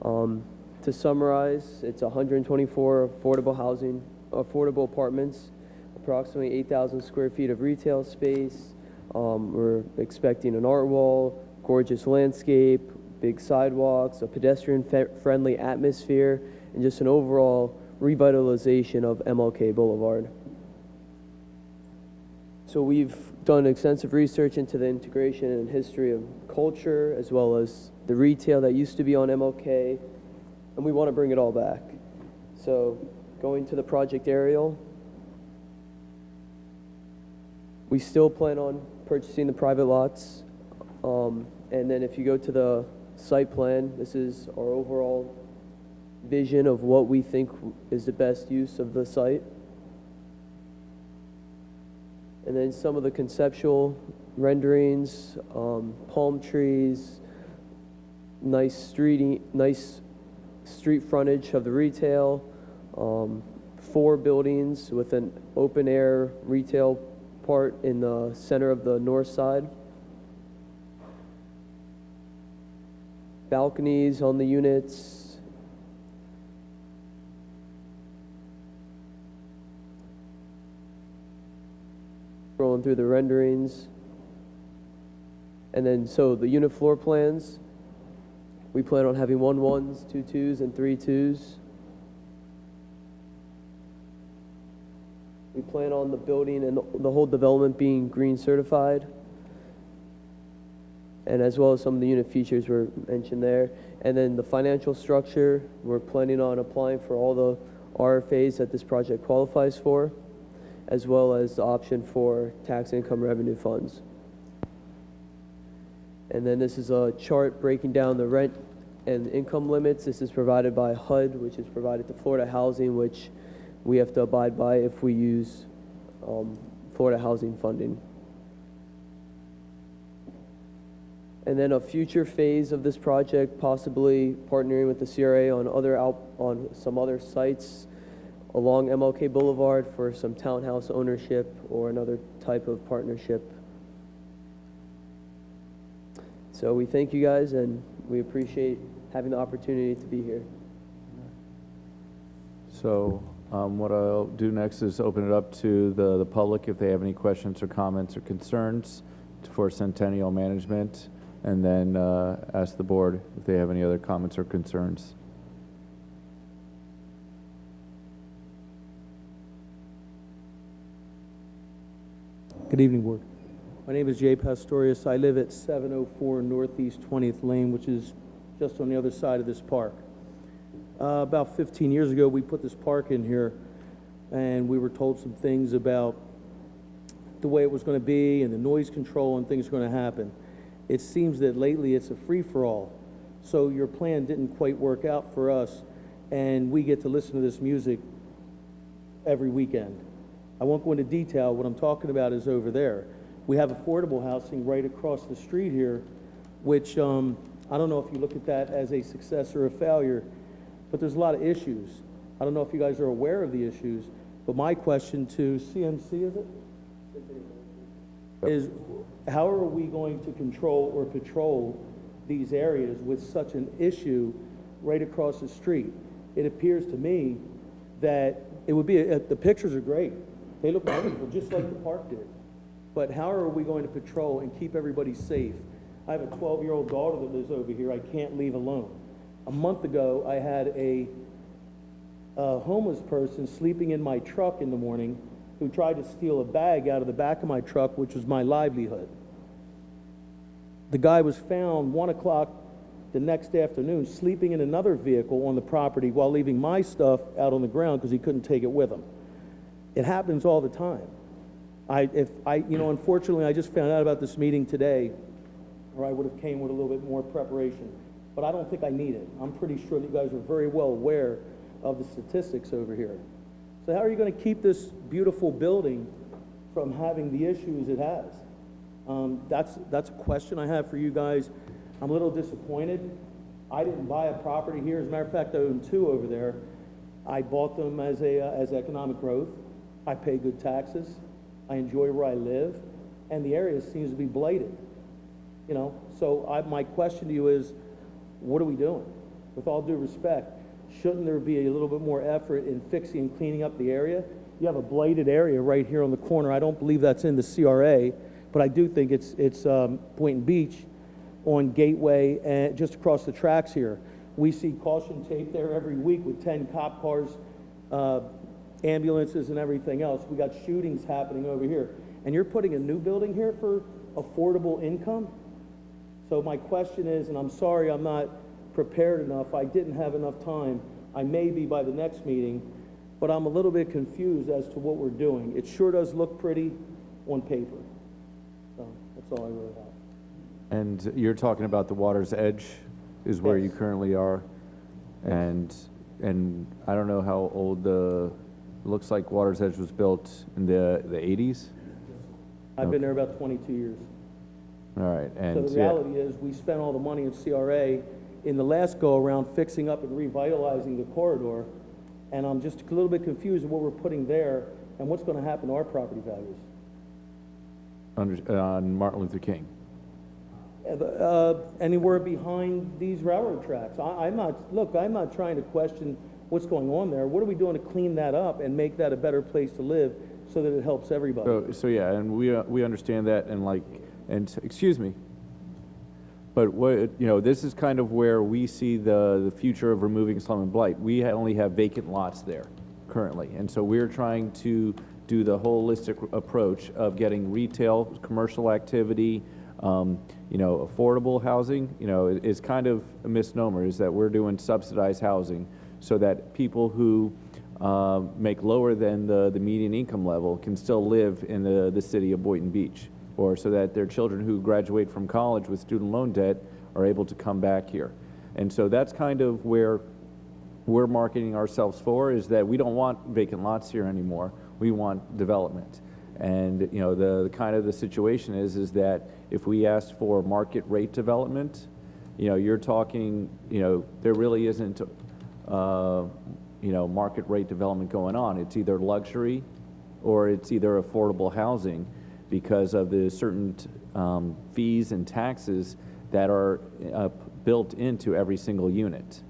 To summarize, it's 124 affordable apartments, approximately 8,000 square feet of retail space. We're expecting an art wall, gorgeous landscape, big sidewalks, a pedestrian-friendly atmosphere, and just an overall revitalization of MLK Boulevard. So we've done extensive research into the integration and history of culture, as well as the retail that used to be on MLK, and we want to bring it all back. So going to the project aerial, we still plan on purchasing the private lots. And then if you go to the site plan, this is our overall vision of what we think is the best use of the site. And then some of the conceptual renderings, palm trees, nice street frontage of the retail, 4 buildings with an open air retail part in the center of the north side. Balconies on the units. Scrolling through the renderings. And then, so the unit floor plans, we plan on having 1 1s, 2 2s, and 3 2s. We plan on the building and the whole development being green certified. And as well as some of the unit features were mentioned there. And then the financial structure, we're planning on applying for all the RFAs that this project qualifies for, as well as the option for tax income revenue funds. And then this is a chart breaking down the rent and income limits. This is provided by HUD, which is provided to Florida Housing, which we have to abide by if we use Florida Housing funding. And then a future phase of this project, possibly partnering with the CRA on some other sites along MLK Boulevard for some townhouse ownership or another type of partnership. So we thank you guys, and we appreciate having the opportunity to be here. So what I'll do next is open it up to the public if they have any questions or comments or concerns for Centennial Management, and then ask the board if they have any other comments or concerns. Good evening, Board. My name is Jay Pastorius. I live at 704 Northeast 20th Lane, which is just on the other side of this park. About 15 years ago, we put this park in here, and we were told some things about the way it was going to be and the noise control and things going to happen. It seems that lately it's a free-for-all. So your plan didn't quite work out for us, and we get to listen to this music every weekend. I won't go into detail. What I'm talking about is over there. We have affordable housing right across the street here, which I don't know if you look at that as a success or a failure, but there's a lot of issues. I don't know if you guys are aware of the issues, but my question to CMC, is how are we going to control or patrol these areas with such an issue right across the street? It appears to me that it would be, the pictures are great. They look wonderful, just like the park did. But how are we going to patrol and keep everybody safe? I have a 12-year-old daughter that lives over here I can't leave alone. A month ago, I had a homeless person sleeping in my truck in the morning who tried to steal a bag out of the back of my truck, which was my livelihood. The guy was found 1 o'clock the next afternoon sleeping in another vehicle on the property while leaving my stuff out on the ground because he couldn't take it with him. It happens all the time. Unfortunately, I just found out about this meeting today, or I would have came with a little bit more preparation, but I don't think I need it. I'm pretty sure that you guys are very well aware of the statistics over here. So how are you going to keep this beautiful building from having the issues it has? That's a question I have for you guys. I'm a little disappointed. I didn't buy a property here. As a matter of fact, I own 2 over there. I bought them as economic growth. I pay good taxes. I enjoy where I live, and the area seems to be blighted. So my question to you is, what are we doing? With all due respect, shouldn't there be a little bit more effort in fixing and cleaning up the area? You have a blighted area right here on the corner. I don't believe that's in the CRA, but I do think it's Boynton Beach on Gateway and just across the tracks here. We see caution tape there every week with 10 cop cars, ambulances and everything else. We got shootings happening over here. And you're putting a new building here for affordable income? So my question is, and I'm sorry I'm not prepared enough, I didn't have enough time. I may be by the next meeting, but I'm a little bit confused as to what we're doing. It sure does look pretty on paper. So that's all I really have. And you're talking about the water's edge is where you currently are. And I don't know how old looks like Water's Edge was built in the 80s? I've been there about 22 years. All right. And so the reality is we spent all the money in CRA in the last go-around, fixing up and revitalizing the corridor, and I'm just a little bit confused of what we're putting there and what's going to happen to our property values. On Martin Luther King. Anywhere behind these railroad tracks. I'm not trying to question what's going on there. What are we doing to clean that up and make that a better place to live so that it helps everybody? So yeah, and we understand that, and excuse me, but this is kind of where we see the future of removing slum and blight. We only have vacant lots there currently, and so we're trying to do the holistic approach of getting retail, commercial activity, affordable housing. Is kind of a misnomer, is that we're doing subsidized housing so that people who make lower than the median income level can still live in the city of Boynton Beach, or so that their children who graduate from college with student loan debt are able to come back here. And so that's kind of where we're marketing ourselves for, is that we don't want vacant lots here anymore. We want development. And the kind of the situation is that if we ask for market rate development, you're talking, there really isn't market rate development going on. It's either luxury or it's either affordable housing, because of the certain fees and taxes that are built into every single unit.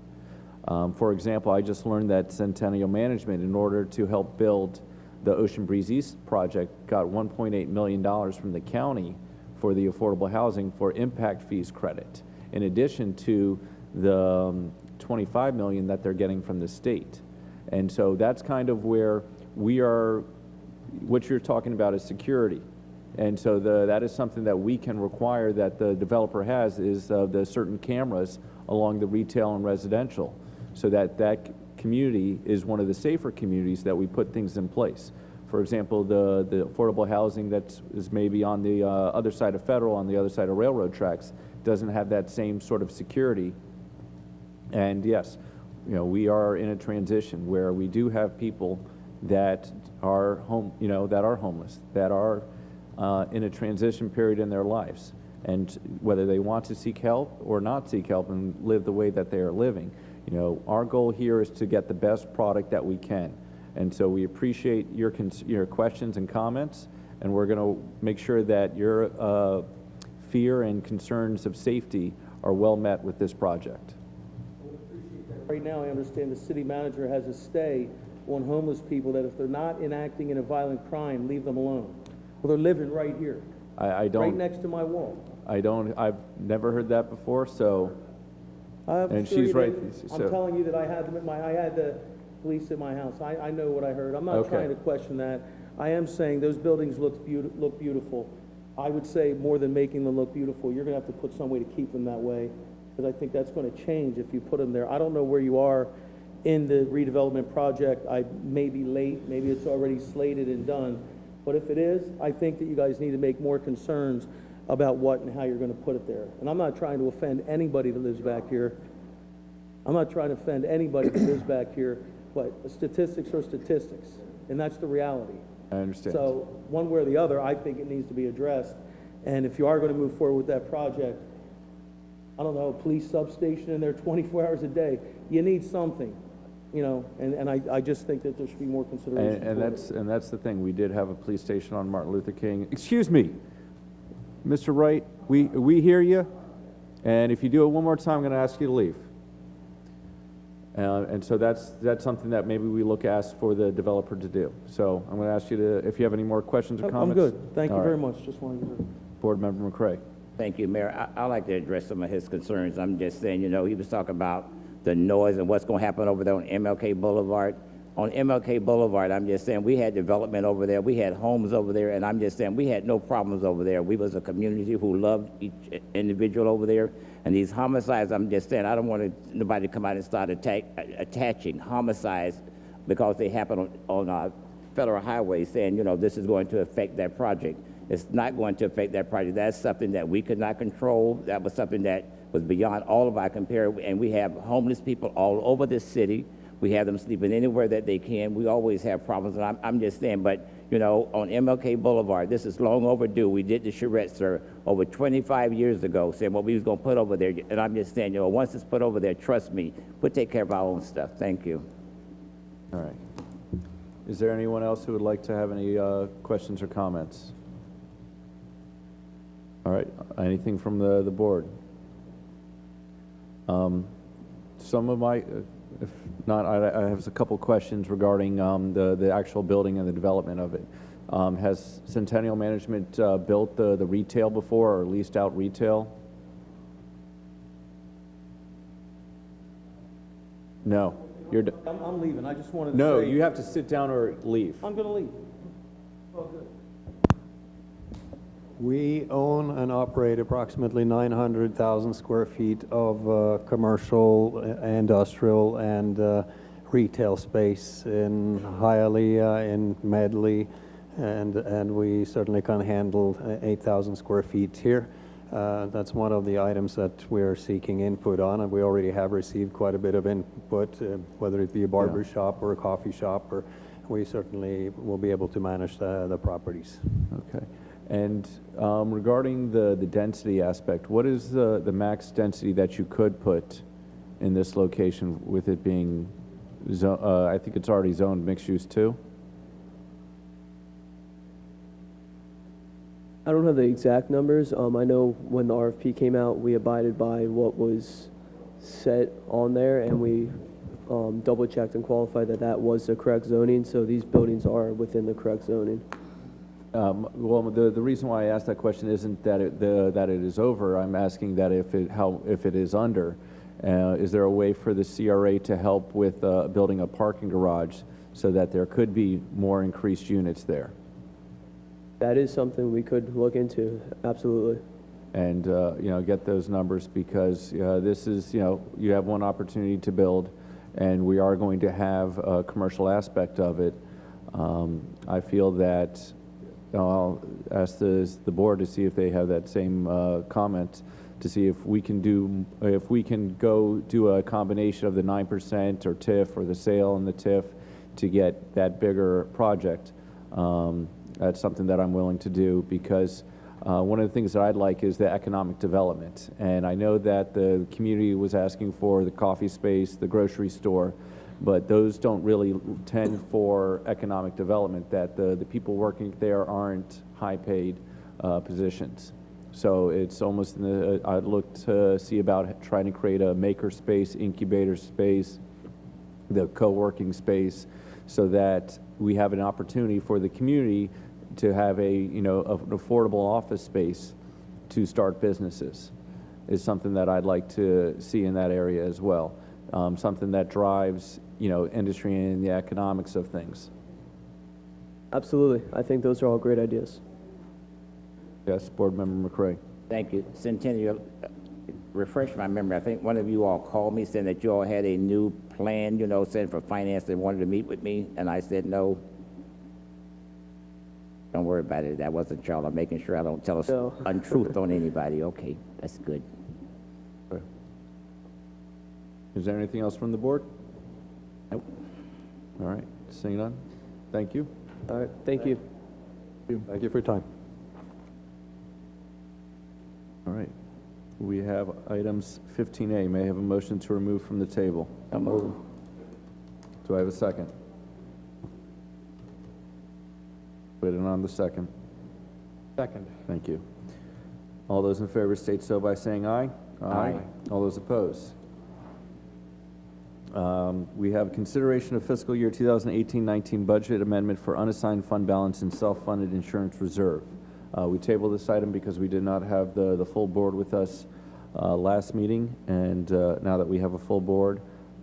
For example, I just learned that Centennial Management, in order to help build the Ocean Breeze East project, got $1.8 million from the county for the affordable housing for impact fees credit, in addition to the $25 million that they're getting from the state. And so that's kind of where we are. What you're talking about is security. And so that is something that we can require that the developer has, is the certain cameras along the retail and residential, so that community is one of the safer communities that we put things in place. For example, the affordable housing that is maybe on the other side of Federal, on the other side of railroad tracks, doesn't have that same sort of security. And yes, we are in a transition where we do have people that are homeless, that are in a transition period in their lives, and whether they want to seek help or not seek help and live the way that they are living. Our goal here is to get the best product that we can. And so we appreciate your questions and comments, and we're going to make sure that your fear and concerns of safety are well met with this project. Right now, I understand the city manager has a stay on homeless people that if they're not enacting in a violent crime, leave them alone. Well, they're living right here. I don't. Right next to my wall. I've never heard that before, so. And sure she's right. I'm telling you that I had the police at my house. I know what I heard. I'm not trying to question that. I am saying those buildings look beautiful. I would say more than making them look beautiful, you're going to have to put some way to keep them that way, because I think that's going to change if you put them there. I don't know where you are in the redevelopment project. I may be late. Maybe it's already slated and done. But if it is, I think that you guys need to make more concerns about what and how you're going to put it there. And I'm not trying to offend anybody that lives back here. I'm not trying to offend anybody that lives back here, but statistics are statistics, and that's the reality. I understand. So one way or the other, I think it needs to be addressed. And if you are going to move forward with that project, I don't know, a police substation in there 24 hours a day, you need something, and I just think that there should be more consideration. And that's the thing. We did have a police station on Martin Luther King. Excuse me, Mr. Wright, we hear you, and if you do it one more time, I'm going to ask you to leave. And so that's something that maybe we ask for the developer to do. So I'm going to ask you to, if you have any more questions or comments. I'm good. Thank you very much. Just wanted to. Board Member McCray. Thank you, Mayor. I'd like to address some of his concerns. I'm just saying, he was talking about the noise and what's going to happen over there on MLK Boulevard. On MLK Boulevard, I'm just saying, we had development over there. We had homes over there, and I'm just saying, we had no problems over there. We was a community who loved each individual over there. And these homicides, I'm just saying, I don't want nobody to come out and start attaching homicides because they happen on federal highways, saying, this is going to affect that project. It's not going to affect that project. That's something that we could not control. That was something that was beyond all of our compare. And we have homeless people all over this city. We have them sleeping anywhere that they can. We always have problems. And I'm just saying, but You know, on MLK Boulevard, this is long overdue. We did the charrette, sir, over 25 years ago, saying what we was gonna put over there. And I'm just saying, you know, once it's put over there, trust me, we'll take care of our own stuff. Thank you. All right. Is there anyone else who would like to have any questions or comments? All right, anything from the board? Some of my, if not, I have a couple questions regarding the actual building and the development of it. Has Centennial Management built the retail before or leased out retail? No. I'm leaving, I just wanted to say. No, you have to sit down or leave. I'm gonna leave. Oh, good. We own and operate approximately 900,000 square feet of commercial, industrial, and retail space in Hialeah, in Medley, and we certainly can handle 8,000 square feet here. That's one of the items that we're seeking input on, and we already have received quite a bit of input, whether it be a barber shop or a coffee shop, or we certainly will be able to manage the properties. Okay. And regarding the density aspect, what is the max density that you could put in this location with it being, I think it's already zoned mixed use too? I don't have the exact numbers. I know when the RFP came out, we abided by what was set on there, and we double-checked and qualified that that was the correct zoning, so these buildings are within the correct zoning. Well, the reason why I asked that question isn't that that it is over. I'm asking that if it is under, is there a way for the CRA to help with building a parking garage so that there could be more increased units there? That is something we could look into, absolutely. And you know, get those numbers, because this is, you know, you have one opportunity to build, and we are going to have a commercial aspect of it. I feel that, you know, I'll ask the board to see if they have that same comment, to see if we can go do a combination of the 9% or TIF, or the sale and the TIF, to get that bigger project. That's something that I'm willing to do, because one of the things that I'd like is the economic development. And I know that the community was asking for the coffee space, the grocery store, but those don't really tend for economic development, that the people working there aren't high-paid positions. So it's almost, I'd look to see about trying to create a maker space, incubator space, the co-working space, so that we have an opportunity for the community to have a, you know, an affordable office space to start businesses, is something that I'd like to see in that area as well. Something that drives, you know, industry and the economics of things. Absolutely. I think those are all great ideas. Yes, Board Member McCray. Thank you. Centennial, refresh my memory. I think one of you all called me saying that you all had a new plan, you know, saying for finance, and wanted to meet with me, and I said no. Don't worry about it. That wasn't y'all. I'm making sure I don't tell us untruth on anybody. Okay, that's good. Okay. Is there anything else from the board? Nope. All right, seeing none. Thank you. All right, thank you. Thank you for your time. All right. We have items 15A. May I have a motion to remove from the table? I'll move. Do I have a second? Waiting on the second. Second. Thank you. All those in favor state so by saying aye. Aye. All those opposed? We have consideration of fiscal year 2018-19 budget amendment for unassigned fund balance and self-funded insurance reserve. We tabled this item because we did not have the full board with us last meeting, and now that we have a full board,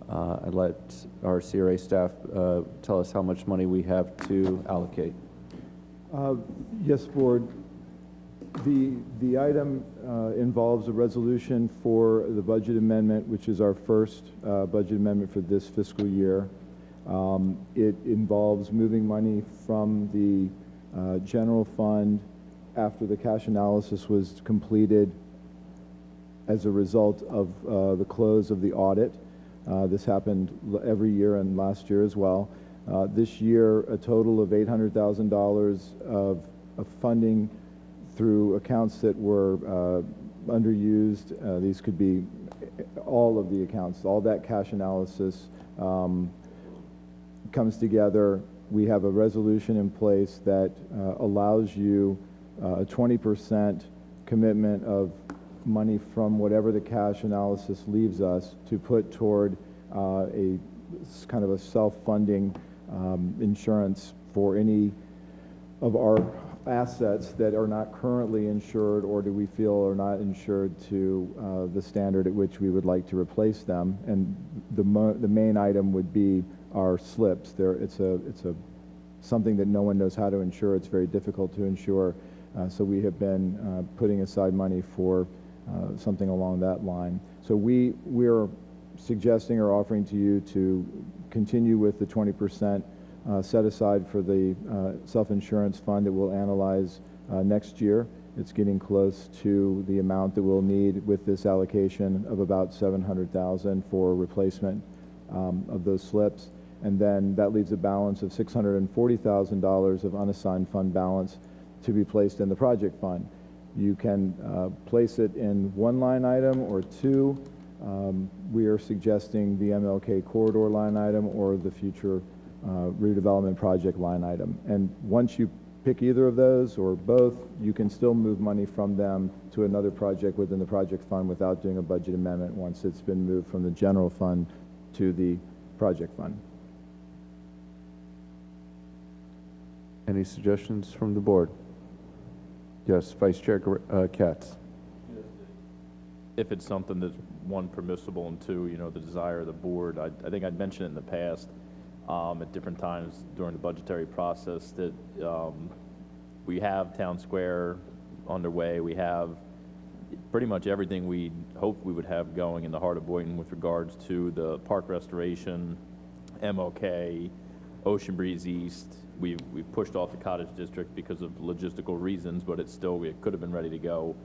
I'd let our CRA staff tell us how much money we have to allocate. Yes, Board. The item involves a resolution for the budget amendment, which is our first budget amendment for this fiscal year. It involves moving money from the general fund after the cash analysis was completed as a result of the close of the audit. This happened every year and last year as well. This year, a total of $800,000 of funding through accounts that were underused. These could be all of the accounts. All that cash analysis comes together. We have a resolution in place that allows you a 20% commitment of money from whatever the cash analysis leaves us to put toward a kind of a self-funding insurance for any of our assets that are not currently insured or do we feel are not insured to the standard at which we would like to replace them. And the main item would be our slips. It's something that no one knows how to insure. It's very difficult to insure. So we have been putting aside money for something along that line. So we're suggesting or offering to you to continue with the 20% set aside for the self-insurance fund that we'll analyze next year. It's getting close to the amount that we'll need with this allocation of about $700,000 for replacement of those slips. And then that leaves a balance of $640,000 of unassigned fund balance to be placed in the project fund. You can place it in one line item or two. We are suggesting the MLK corridor line item or the future redevelopment project line item. And once you pick either of those or both, you can still move money from them to another project within the project fund without doing a budget amendment once it's been moved from the general fund to the project fund. Any suggestions from the board? Yes, Vice Chair Katz. If it's something that's one, permissible, and two, the desire of the board, I think I'd mentioned it in the past at different times during the budgetary process that we have Town Square underway. We have pretty much everything we hoped we would have going in the heart of Boynton with regards to the park restoration, MLK, Ocean Breeze East. We've pushed off the Cottage District because of logistical reasons, but it could have been ready to go.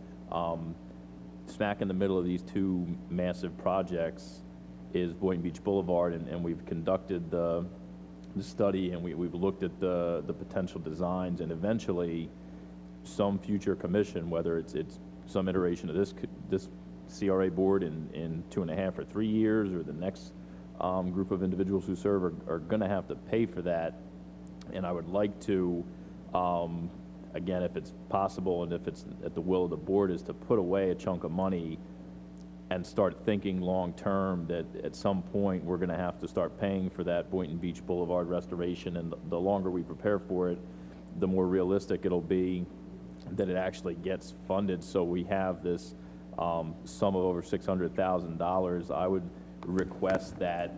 Smack in the middle of these two massive projects is Boynton Beach Boulevard, and we've conducted the study, and we've looked at the potential designs, and eventually some future commission, whether it's some iteration of this CRA board in 2.5 or 3 years, or the next group of individuals who serve are going to have to pay for that. And I would like to, again, if it's possible and if it's at the will of the board, is to put away a chunk of money and start thinking long-term that at some point we're going to have to start paying for that Boynton Beach Boulevard restoration. And the longer we prepare for it, the more realistic it'll be that it actually gets funded. So we have this sum of over $600,000. I would request that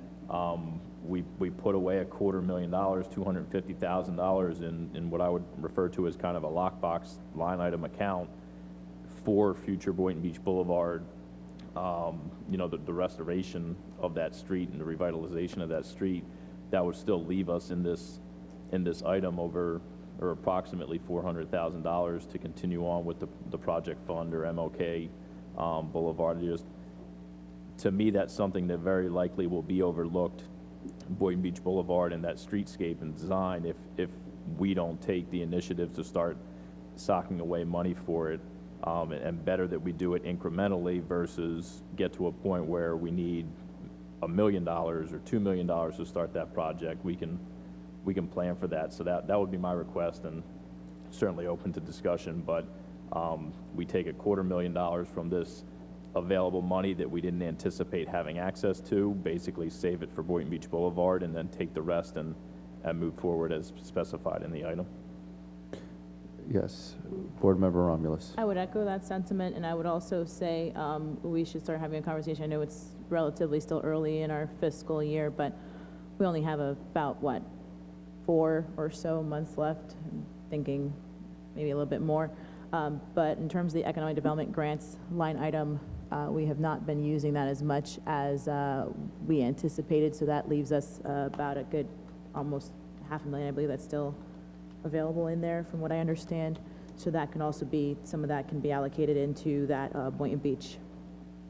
we put away $250,000, $250,000 in what I would refer to as kind of a lockbox line item account for future Boynton Beach Boulevard, the restoration of that street and the revitalization of that street. That would still leave us in this item over or approximately $400,000 to continue on with the project fund or MLK Boulevard. To me, that's something that very likely will be overlooked, Boynton Beach Boulevard and that streetscape and design, if we don't take the initiative to start socking away money for it, and better that we do it incrementally versus get to a point where we need $1 million or $2 million to start that project. We can plan for that. So that would be my request, and certainly open to discussion, but we take $250,000 from this available money that we didn't anticipate having access to, basically save it for Boynton Beach Boulevard, and then take the rest and move forward as specified in the item. Yes, Board Member Romulus. I would echo that sentiment, and I would also say we should start having a conversation. I know it's relatively still early in our fiscal year, but we only have about, 4 or so months left. I'm thinking maybe a little bit more. But in terms of the economic development grants line item, we have not been using that as much as we anticipated, so that leaves us about a good almost $500,000, I believe, that's still available in there from what I understand. So that can also be, some of that can be allocated into that Boynton Beach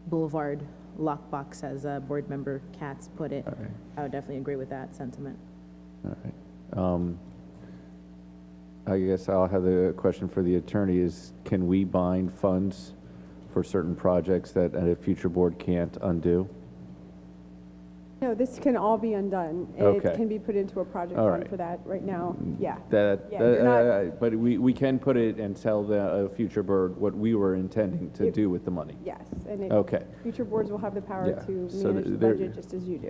Boulevard lockbox, as Board Member Katz put it. All right. I would definitely agree with that sentiment. All right. I guess I'll have the question for the attorney is, can we bind funds for certain projects that a future board can't undo? No, this can all be undone. Okay. It can be put into a project All fund right. for that right now. Yeah. You're not- but we can put it and tell the future board what we were intending to do with the money. Yes, and Okay. future boards will have the power Yeah, to so manage the there- budget just as you do.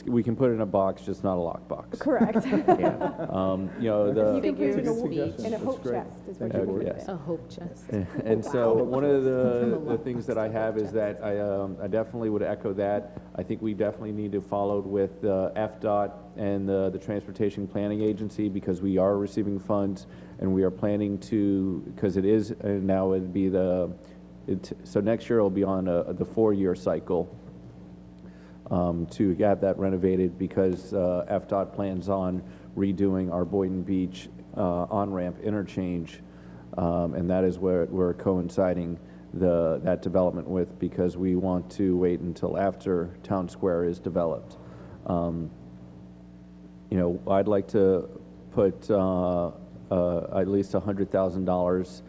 We can put it in a box, just not a lockbox. Correct. You know, the. You can put it in Suggestions. in a That's hope great. chest, is what Okay, you would yes. say. A hope chest. And so one of the things that I have is that I definitely would echo that. I think we definitely need to follow with FDOT and the Transportation Planning Agency, because we are receiving funds and we are planning to, because it is, and now it'd be so next year it'll be on the 4-year cycle to have that renovated, because FDOT plans on redoing our Boynton Beach on-ramp interchange, and that is where we're coinciding that development with, because we want to wait until after Town Square is developed. You know, I'd like to put at least $100,000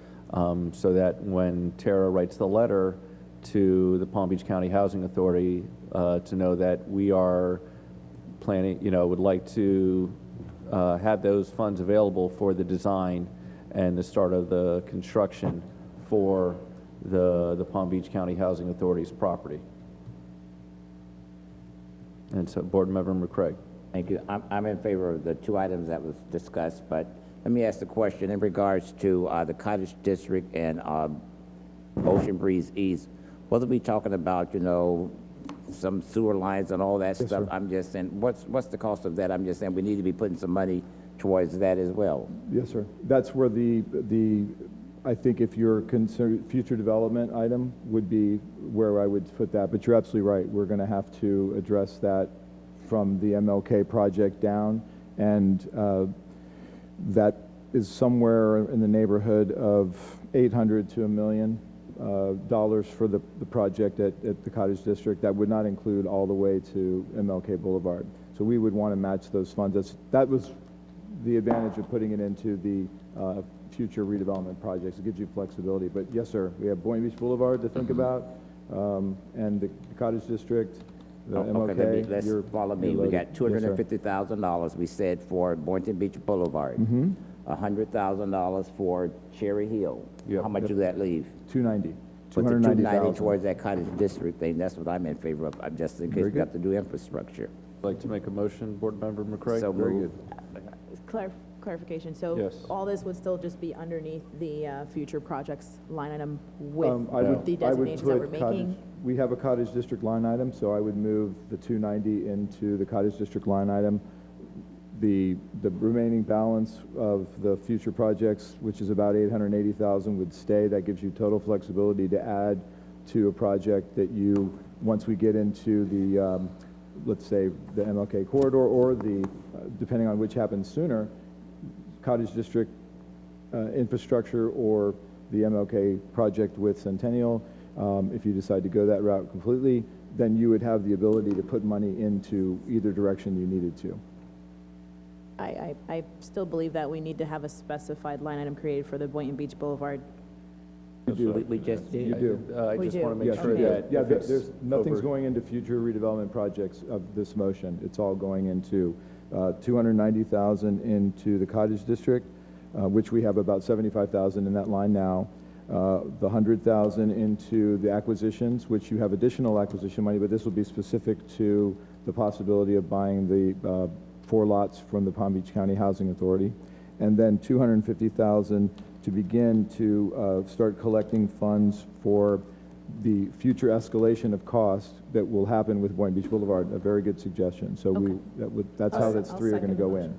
so that when Tara writes the letter to the Palm Beach County Housing Authority to know that we are planning, you know, would like to have those funds available for the design and the start of the construction for the Palm Beach County Housing Authority's property. And so, Board Member McCrae. Thank you. I'm in favor of the 2 items that was discussed, but let me ask the question in regards to the Cottage District and Ocean Breeze East. What are we talking about, you know, some sewer lines and all that stuff? sir. I'm just saying, what's the cost of that? I'm just saying we need to be putting some money towards that as well. Yes, sir. That's where I think if your future development item would be where I would put that, but you're absolutely right. We're going to have to address that from the MLK project down, and that is somewhere in the neighborhood of $800 to $1 million for the project at the Cottage District. That would not include all the way to MLK Boulevard. So we would want to match those funds. That was the advantage of putting it into the future redevelopment projects. It gives you flexibility. But yes, sir, we have Boynton Beach Boulevard to think about, and the Cottage District, the MLK. Okay, let's follow me. We got Yes, sir. $250,000 we said for Boynton Beach Boulevard. $100,000 for Cherry Hill. Yep. How much does that leave? 290. Put the 290 $290,000. towards that Cottage District thing. That's what I'm in favor of. I'm just in case Very we good. got to do infrastructure. Like to make a motion, Board Member McCrae? So Very moved. good. Clarification, so Yes. all this would still just be underneath the future projects line item with I would the designations that we're put making? we have a Cottage District line item, so I would move the 290 into the Cottage District line item. The remaining balance of the future projects, which is about 880,000, would stay. That gives you total flexibility to add to a project that you, once we get into the, let's say, the MLK corridor, or the, depending on which happens sooner, Cottage District infrastructure, or the MLK project with Centennial. If you decide to go that route completely, then you would have the ability to put money into either direction you needed to. I still believe that we need to have a specified line item created for the Boynton Beach Boulevard. You do. We just did. You do. I We just do. want to make Yes, sure yeah, that. yeah, if it's there's, nothing's over- going into future redevelopment projects of this motion. It's all going into 290,000 into the Cottage District, which we have about 75,000 in that line now. The 100,000 into the acquisitions, which you have additional acquisition money, but this will be specific to the possibility of buying the 4 lots from the Palm Beach County Housing Authority. And then 250,000 to begin to start collecting funds for the future escalation of cost that will happen with Boynton Beach Boulevard. A very good suggestion. So that's how that's 3 are going to go in.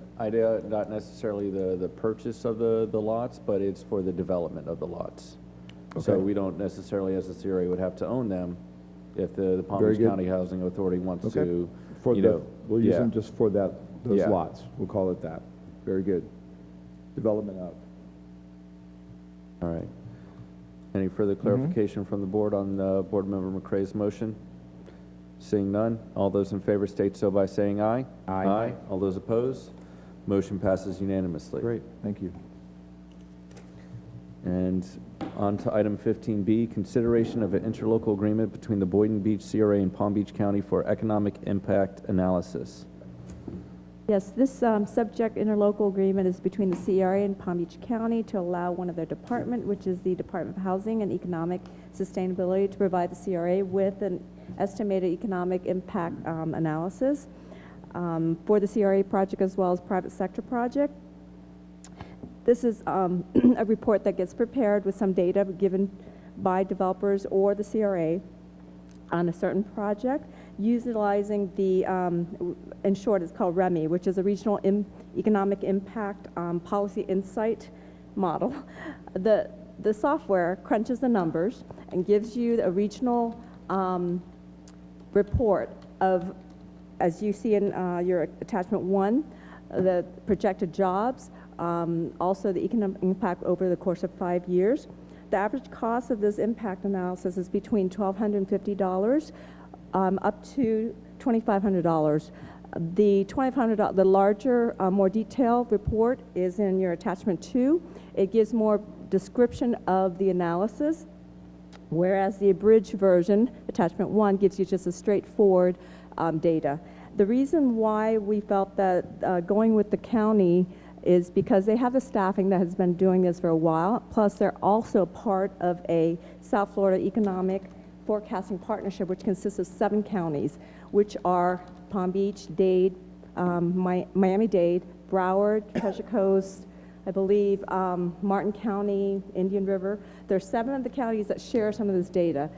Not necessarily the purchase of the lots, but it's for the development of the lots. So Okay. we don't necessarily, as a CRA, would have to own them if the Palm Very Beach good. County Housing Authority wants Okay. to, For you the, know. we'll use yeah. them just for those Yeah. lots. We'll call it that. Very good. Development of. All right. Any further clarification from the board on Board Member McCrae's motion? Seeing none, all those in favor state so by saying aye. Aye. All those opposed? Motion passes unanimously. Great, thank you. And on to item 15B, consideration of an interlocal agreement between the Boynton Beach CRA and Palm Beach County for economic impact analysis. Yes, this subject interlocal agreement is between the CRA and Palm Beach County to allow one of their department, which is the Department of Housing and Economic Sustainability, to provide the CRA with an estimated economic impact analysis for the CRA project as well as private sector project. This is a report that gets prepared with some data given by developers or the CRA on a certain project, utilizing the, in short, it's called REMI, which is a Regional Economic Impact Policy Insight Model. The software crunches the numbers and gives you a regional report of, as you see in your attachment 1, the projected jobs, also the economic impact over the course of 5 years. The average cost of this impact analysis is between $1,250 up to $2,500. The $2,500, the larger, more detailed report is in your attachment 2. It gives more description of the analysis, whereas the abridged version, attachment 1, gives you just a straightforward data. The reason why we felt that going with the county is because they have the staffing that has been doing this for a while, plus they're also part of a South Florida Economic Forecasting Partnership, which consists of 7 counties, which are Palm Beach, Dade, Miami-Dade, Broward, Treasure Coast, I believe Martin County, Indian River. There are 7 of the counties that share some of this data.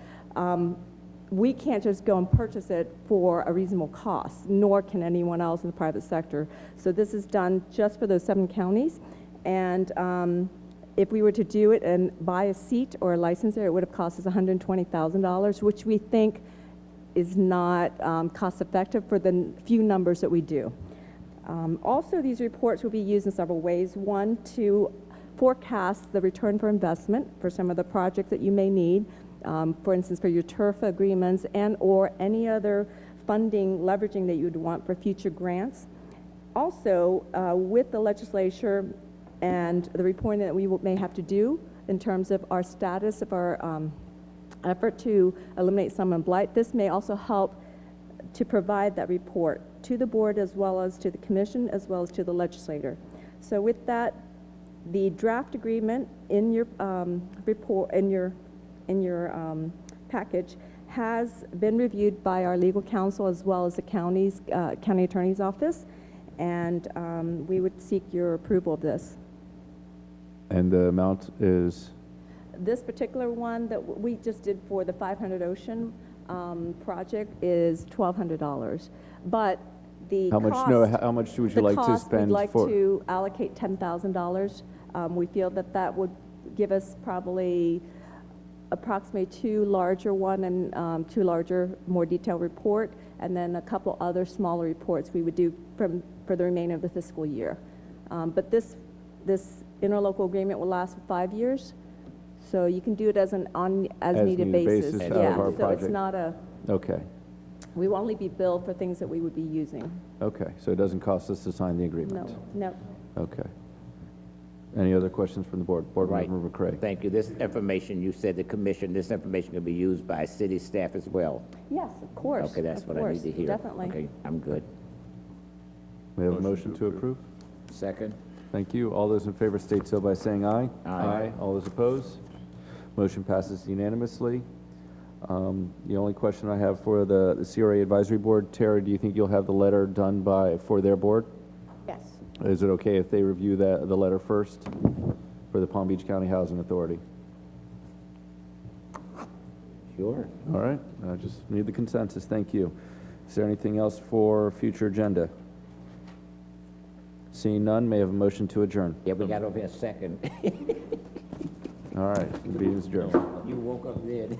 We can't just go and purchase it for a reasonable cost, nor can anyone else in the private sector. So this is done just for those 7 counties. And if we were to do it and buy a seat or a license there, it would have cost us $120,000, which we think is not cost effective for the few numbers that we do. Also, these reports will be used in several ways. One, to forecast the return for investment for some of the projects that you may need. For instance, for your turf agreements and or any other funding leveraging that you'd want for future grants. Also, with the legislature and the reporting that we may have to do in terms of our status of our effort to eliminate summer blight, this may also help to provide that report to the board as well as to the commission as well as to the legislator. So with that, the draft agreement in your report, in your package has been reviewed by our legal counsel as well as the county attorney's office, and we would seek your approval of this. And the amount is? This particular one that we just did for the 500 Ocean project is $1,200, but the how cost, much would you like to spend? We'd like to allocate $10,000. We feel that that would give us probably approximately 2 larger one and 2 larger, more detailed report, and then a couple other smaller reports we would do for the remainder of the fiscal year. But this interlocal agreement will last for 5 years, so you can do it as an as-needed basis. Out of our so project. It's not a. Okay. We will only be billed for things that we would be using. Okay, so it doesn't cost us to sign the agreement? No. Okay. Any other questions from the board? Board Member McCray. Thank you. This information, you said the commission, this information can be used by city staff as well? Yes, of course. Okay, that's what I need to hear. Definitely. Okay, I'm good. We have a motion to approve? Second. Thank you. All those in favor state so by saying aye. Aye. All those opposed? Motion passes unanimously. The only question I have for the CRA Advisory Board, Tara, do you think you'll have the letter done for their board? Yes. Is it okay if they review the letter first for the Palm Beach County Housing Authority? Sure. All right. I just need the consensus. Thank you. Is there anything else for future agenda? Seeing none, may I have a motion to adjourn? Yeah, we got over here second. All right. The meeting is adjourned. You woke up dead.